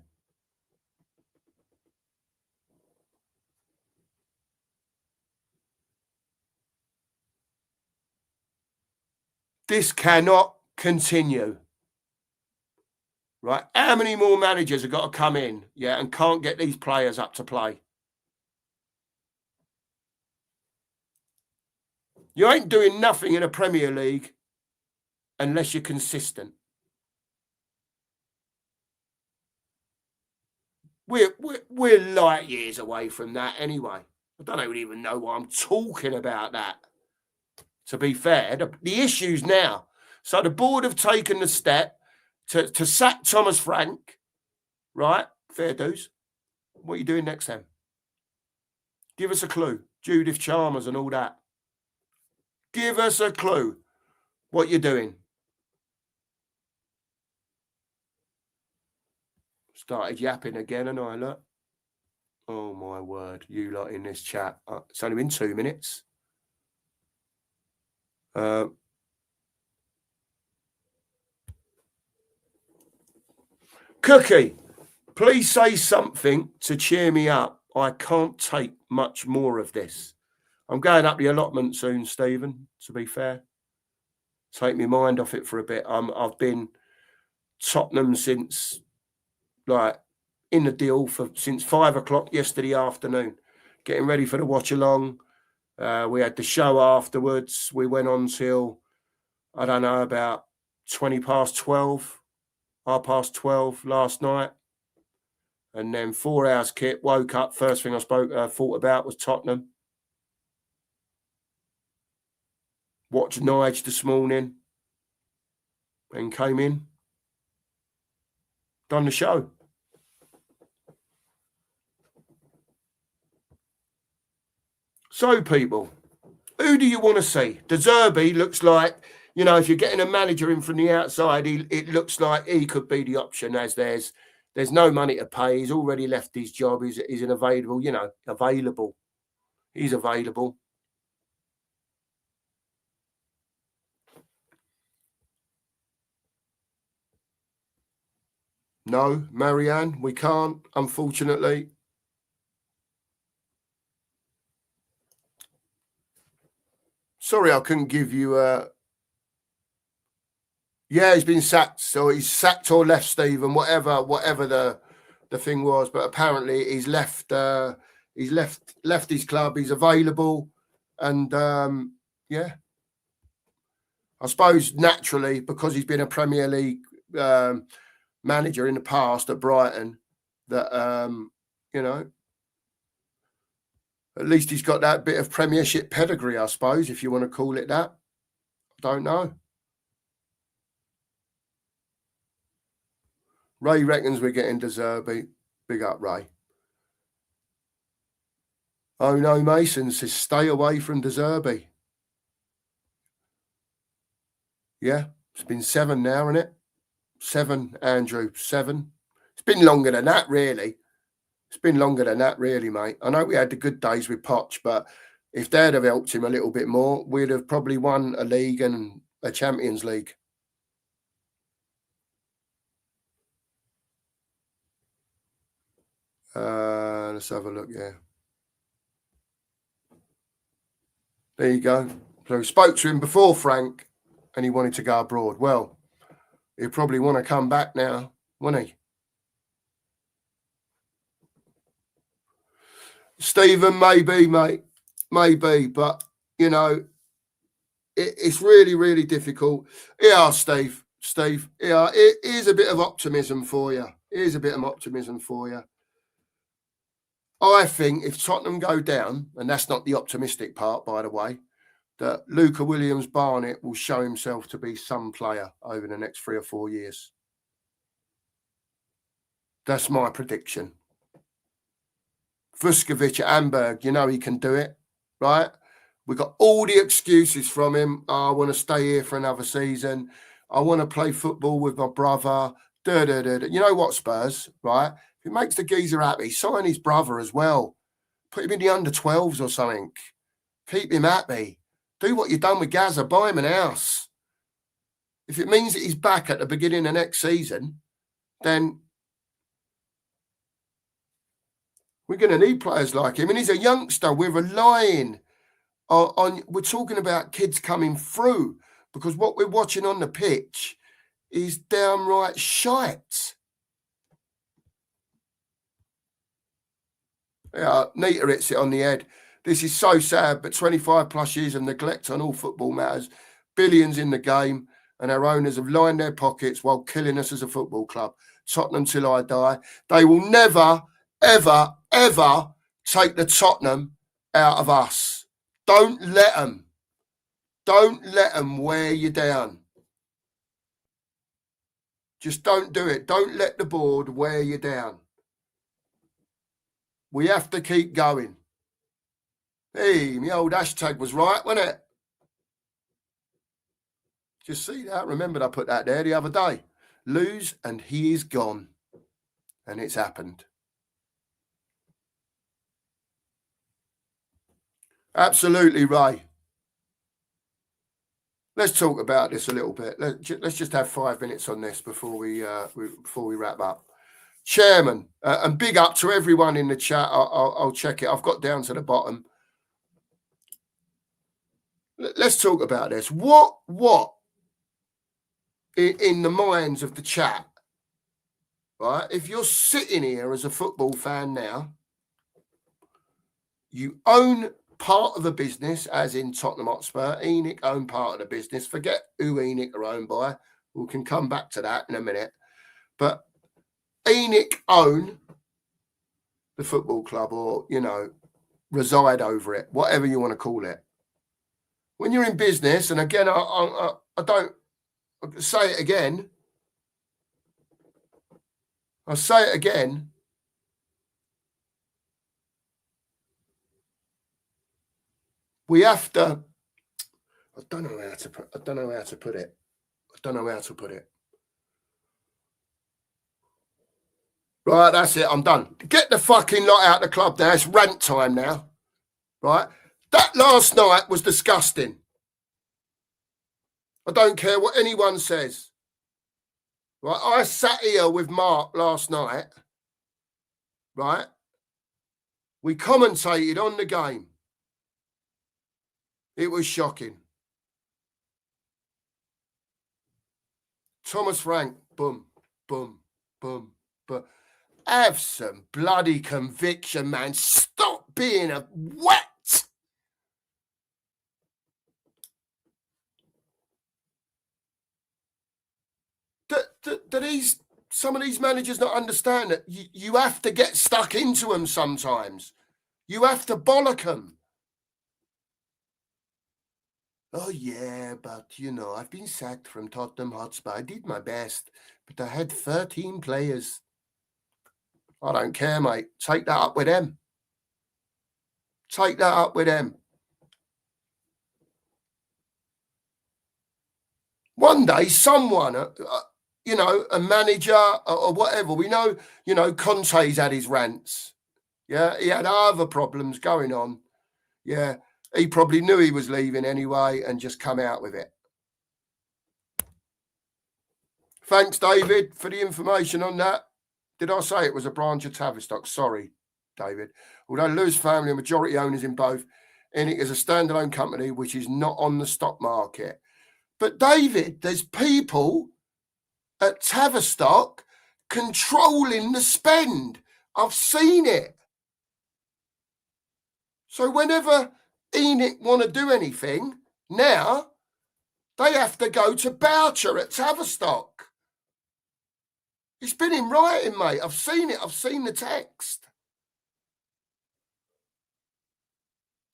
This cannot continue. Right? How many more managers have got to come in, and can't get these players up to play? You ain't doing nothing in a Premier League unless you're consistent. We're light years away from that anyway. I don't even know why I'm talking about that. To be fair, the issues now. So the board have taken the step to sack Thomas Frank, right? Fair dues. What are you doing next then? Give us a clue. Judith Chalmers and all that. Give us a clue what you're doing. Started yapping again, and I look. Oh my word, you lot in this chat. It's only been 2 minutes. Cookie, please say something to cheer me up. I can't take much more of this. I'm going up the allotment soon, Stephen, to be fair. Take my mind off it for a bit. I've been Tottenham since, in the deal since 5 o'clock yesterday afternoon, getting ready for the watch along. We had the show afterwards. We went on till, I don't know, about 20 past 12, half past 12 last night. And then 4 hours kit, woke up. First thing I thought about was Tottenham. Watched Nige this morning and came in. Done the show. So, people, who do you want to see? De Zerbi looks like, if you're getting a manager in from the outside, it looks like he could be the option, as there's no money to pay. He's already left his job. He's available, available. He's available. No, Marianne, we can't, unfortunately. Sorry, I couldn't give you Yeah, he's been sacked. So he's sacked or left, Stephen, whatever the thing was. But apparently he's left. He's left his club. He's available, and I suppose naturally, because he's been a Premier League manager in the past at Brighton, that at least he's got that bit of Premiership pedigree, I suppose, if you want to call it that. I don't know. Ray reckons we're getting De Zerbi. Big up, Ray. Oh no, Mason says stay away from De Zerbi. Yeah, it's been 7 now, isn't it? 7, Andrew, 7. It's been longer than that, really. It's been longer than that, really, mate. I know we had the good days with Poch, but if they'd have helped him a little bit more, we'd have probably won a league and a Champions League. Let's have a look, yeah. There you go. So we spoke to him before, Frank, and he wanted to go abroad. Well, he'll probably want to come back now, won't he? Stephen, maybe, mate. Maybe, but, you know, it's really, really difficult. Yeah, Steve. Yeah, here's a bit of optimism for you. I think if Tottenham go down, and that's not the optimistic part, by the way, that Luca Williams-Barnett will show himself to be some player over the next 3 or 4 years. That's my prediction. Vuskovic at Hamburg, you know he can do it, right? We got all the excuses from him. Oh, I want to stay here for another season. I want to play football with my brother. You know what, Spurs, right? If it makes the geezer happy, sign his brother as well. Put him in the under-12s or something. Keep him happy. Do what you've done with Gaza. Buy him an house. If it means that he's back at the beginning of next season, then we're going to need players like him. And he's a youngster. We're relying on we're talking about kids coming through, because what we're watching on the pitch is downright shite. Yeah, Nita hits it on the head. This is so sad, but 25 plus years of neglect on all football matters, billions in the game, and our owners have lined their pockets while killing us as a football club. Tottenham till I die. They will never, ever, ever take the Tottenham out of us. Don't let them. Don't let them wear you down. Just don't do it. Don't let the board wear you down. We have to keep going. Hey, my old hashtag was right, wasn't it? Just see that? Remembered I put that there the other day. Lose and he is gone. And it's happened. Absolutely, Ray. Let's talk about this a little bit. Let's just have 5 minutes on this before we wrap up. Chairman, and big up to everyone in the chat. I'll check it. I've got down to the bottom. Let's talk about this. What in the minds of the chat, right? If you're sitting here as a football fan now, you own part of a business, as in Tottenham Hotspur. ENIC own part of the business. Forget who ENIC are owned by. We can come back to that in a minute. But ENIC own the football club, or, you know, reside over it, whatever you want to call it. When you're in business, and again, I don't say it again. I'll say it again. We have to. I don't know how to put it. Right, that's it. I'm done. Get the fucking lot out of the club now. It's rant time now. Right? That last night was disgusting. I don't care what anyone says. Right? I sat here with Mark last night. Right? We commentated on the game. It was shocking. Thomas Frank, boom, boom, boom, boom. Have some bloody conviction, man. Stop being a wet. Do some of these managers not understand that you have to get stuck into them sometimes? You have to bollock them. Oh, yeah, but, you know, I've been sacked from Tottenham Hotspur. I did my best, but I had 13 players. I don't care, mate. Take that up with them. One day, someone, you know, a manager or whatever, we know, you know, Conte's had his rants, Yeah, he had other problems going on. Yeah, he probably knew he was leaving anyway and just come out with it. Thanks, David, for the information on that. Did I say it was a branch of Tavistock? Sorry, David. Although Lewis family are majority owners in both, and it is a standalone company which is not on the stock market. But David, there's people at Tavistock controlling the spend. I've seen it. So whenever Enoch want to do anything, now they have to go to Boucher at Tavistock. It's been in writing, mate. I've seen it. I've seen the text.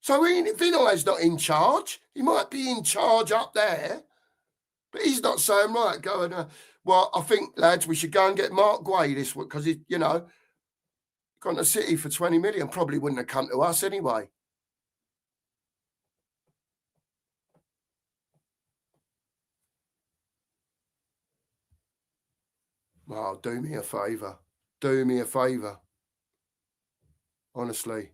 So Vinay's not in charge. He might be in charge up there, but he's not saying, right, go and, well, I think, lads, we should go and get Mark Guay this week because, he, you know, gone to City for 20 million. Probably wouldn't have come to us anyway. Oh, do me a favour. Do me a favour. Honestly.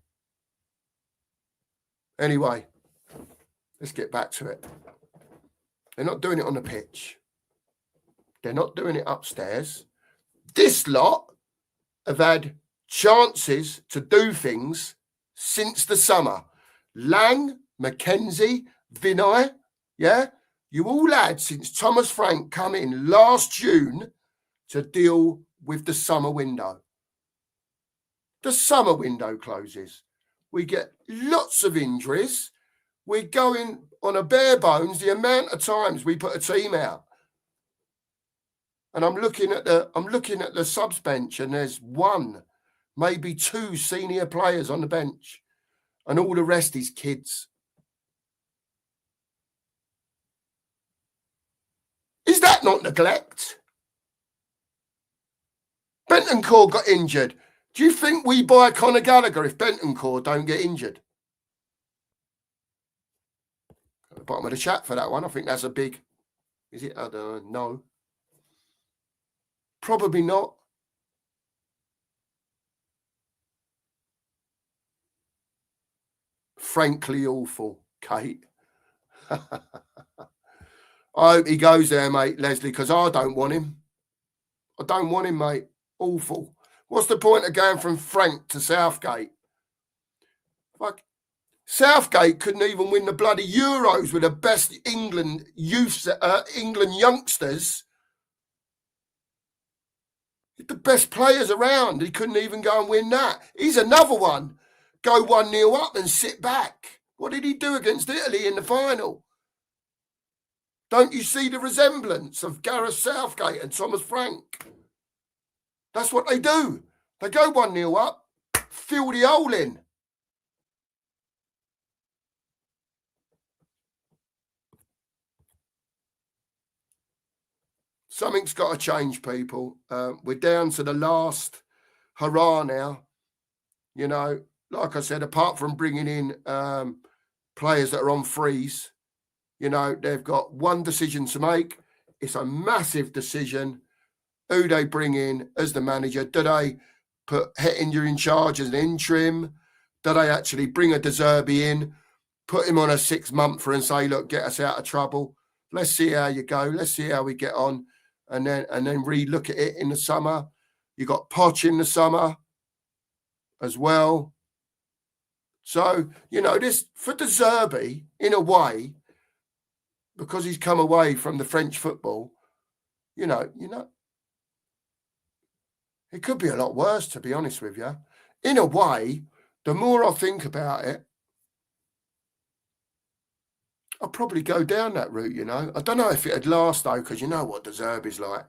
Anyway, let's get back to it. They're not doing it on the pitch. They're not doing it upstairs. This lot have had chances to do things since the summer. Lang, Mackenzie, Vinay, yeah? You all had since Thomas Frank come in last June to deal with the summer window. The summer window closes. We get lots of injuries. We're going on a bare bones the amount of times we put a team out. And I'm looking at the subs bench, and there's one, maybe two senior players on the bench, and all the rest is kids. Is that not neglect? Bentancur got injured. Do you think we buy Conor Gallagher if Bentancur don't get injured? At the bottom of the chat for that one. I think that's a big. Is it? I don't know. No. Probably not. Frankly awful, Kate. I hope he goes there, mate, Leslie, because I don't want him. I don't want him, mate. Awful. What's the point of going from Frank to Southgate? Fuck. Southgate couldn't even win the bloody Euros with the best England youths, England youngsters. The best players around. He couldn't even go and win that. He's another one. Go 1-0 up and sit back. What did he do against Italy in the final? Don't you see the resemblance of Gareth Southgate and Thomas Frank? That's what they do. They go 1-0 up, fill the hole in. Something's got to change, people. We're down to the last hurrah now. You know, like I said, apart from bringing in players that are on freeze, you know, they've got one decision to make. It's a massive decision. Who they bring in as the manager? Do they put Hettinger in charge as an interim? Do they actually bring a De Zerbi in, put him on a 6-monther and say, look, get us out of trouble? Let's see how you go. Let's see how we get on. And then re-look at it in the summer. You got Poch in the summer as well. So, you know, this for De Zerbi, in a way, because he's come away from the French football, you know, it could be a lot worse, to be honest with you. In a way, the more I think about it, I'll probably go down that route, you know. I don't know if it'd last, though, because you know what De Zerbi's like.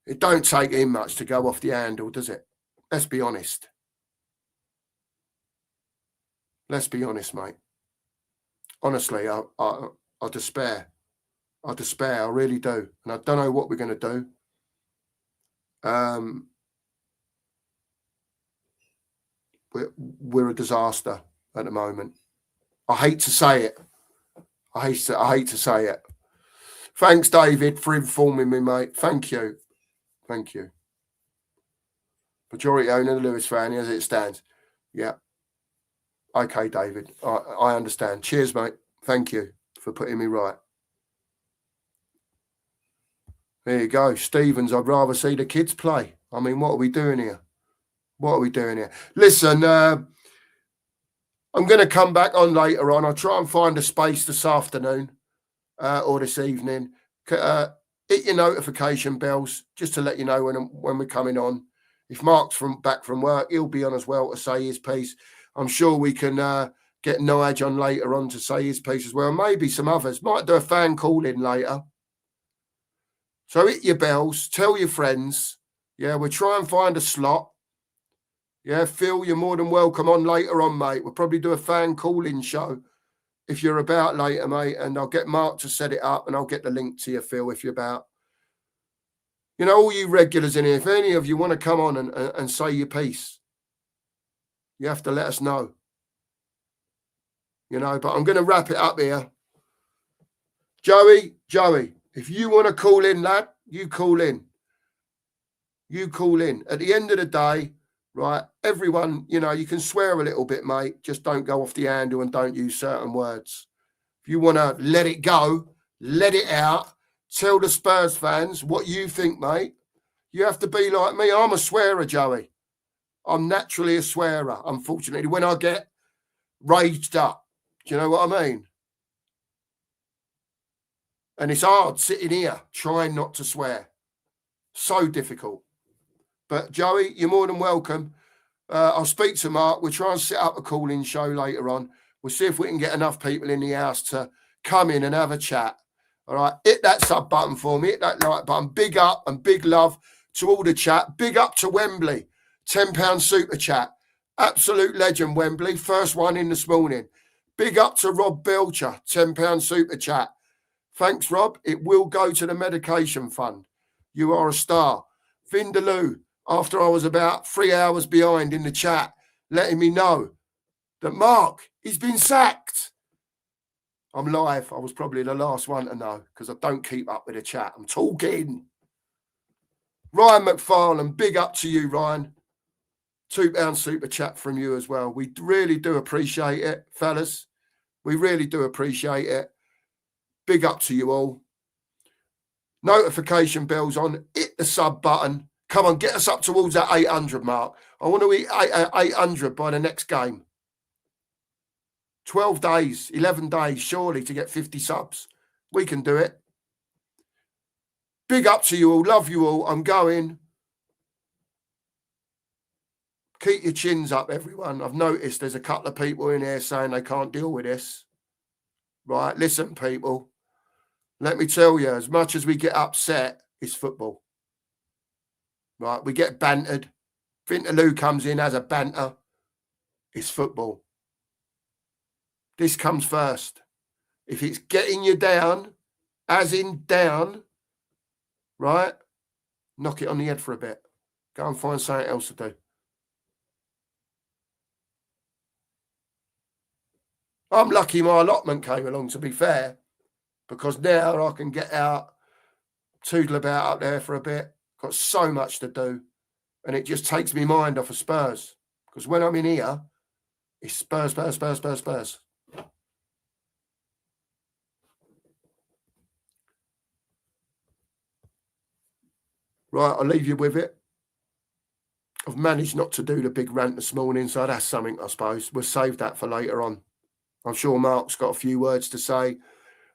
It don't take him much to go off the handle, does it? Let's be honest. Let's be honest, mate. Honestly, I despair. I despair. I really do. And I don't know what we're going to do. We're a disaster at the moment. I hate to say it. I hate to say it. Thanks, David, for informing me, mate. Thank you. Thank you. Majority owner, the Lewis family, as it stands. Yeah. Okay, David. I understand. Cheers, mate. Thank you for putting me right. There you go. Stevens, I'd rather see the kids play. I mean, what are we doing here? What are we doing here? Listen, I'm going to come back on later on. I'll try and find a space this afternoon or this evening. Hit your notification bells just to let you know when we're coming on. If Mark's back from work, he'll be on as well to say his piece. I'm sure we can get Nige on later on to say his piece as well. Maybe some others. Might do a fan call in later. So hit your bells. Tell your friends. Yeah, we'll try and find a slot. Yeah, Phil, you're more than welcome on later on, mate. We'll probably do a fan call-in show if you're about later, mate. And I'll get Mark to set it up and I'll get the link to you, Phil, if you're about. You know, all you regulars in here, if any of you want to come on and say your piece, you have to let us know. You know, but I'm going to wrap it up here. Joey, if you want to call in, lad, you call in. You call in. At the end of the day, right, everyone, you know, you can swear a little bit, mate. Just don't go off the handle and don't use certain words. If you want to let it go, let it out. Tell the Spurs fans what you think, mate. You have to be like me. I'm a swearer, Joey. I'm naturally a swearer, unfortunately, when I get raged up. Do you know what I mean? And it's hard sitting here trying not to swear. So difficult. But Joey, you're more than welcome. I'll speak to Mark. We'll try and set up a call-in show later on. We'll see if we can get enough people in the house to come in and have a chat. All right, hit that sub button for me. Hit that like button. Big up and big love to all the chat. Big up to Wembley. £10 super chat. Absolute legend, Wembley. First one in this morning. Big up to Rob Belcher. £10 super chat. Thanks, Rob. It will go to the medication fund. You are a star. Vindaloo, after I was about 3 hours behind in the chat, letting me know that Mark, he's been sacked. I'm live. I was probably the last one to know because I don't keep up with the chat. I'm talking. Ryan McFarlane, big up to you, Ryan. £2 super chat from you as well. We really do appreciate it, fellas. We really do appreciate it. Big up to you all. Notification bells on. Hit the sub button. Come on, get us up towards that 800 mark. I want to hit 800 by the next game. 12 days, 11 days, surely, to get 50 subs. We can do it. Big up to you all. Love you all. I'm going. Keep your chins up, everyone. I've noticed there's a couple of people in here saying they can't deal with this. Right? Listen, people. Let me tell you, as much as we get upset, it's football. Right? We get bantered. Vindaloo comes in as a banter. It's football. This comes first. If it's getting you down, as in down, right? Knock it on the head for a bit. Go and find something else to do. I'm lucky my allotment came along, to be fair, because now I can get out, toodle about up there for a bit. Got so much to do. And it just takes me mind off of Spurs. Because when I'm in here, it's Spurs, Spurs, Spurs, Spurs, Spurs. Right, I'll leave you with it. I've managed not to do the big rant this morning, so that's something, I suppose. We'll save that for later on. I'm sure Mark's got a few words to say.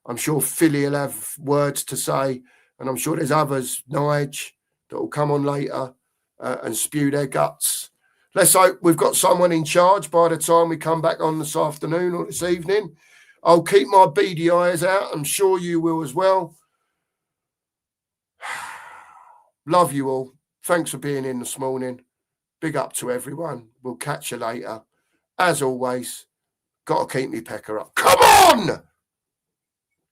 I'm sure Philly will have words to say. And I'm sure there's others, Nige, that will come on later and spew their guts. Let's hope we've got someone in charge by the time we come back on this afternoon or this evening. I'll keep my beady eyes out. I'm sure you will as well. Love you all. Thanks for being in this morning. Big up to everyone. We'll catch you later. As always, got to keep me pecker up. Come on!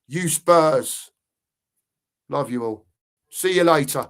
You Spurs. Love you all. See you later.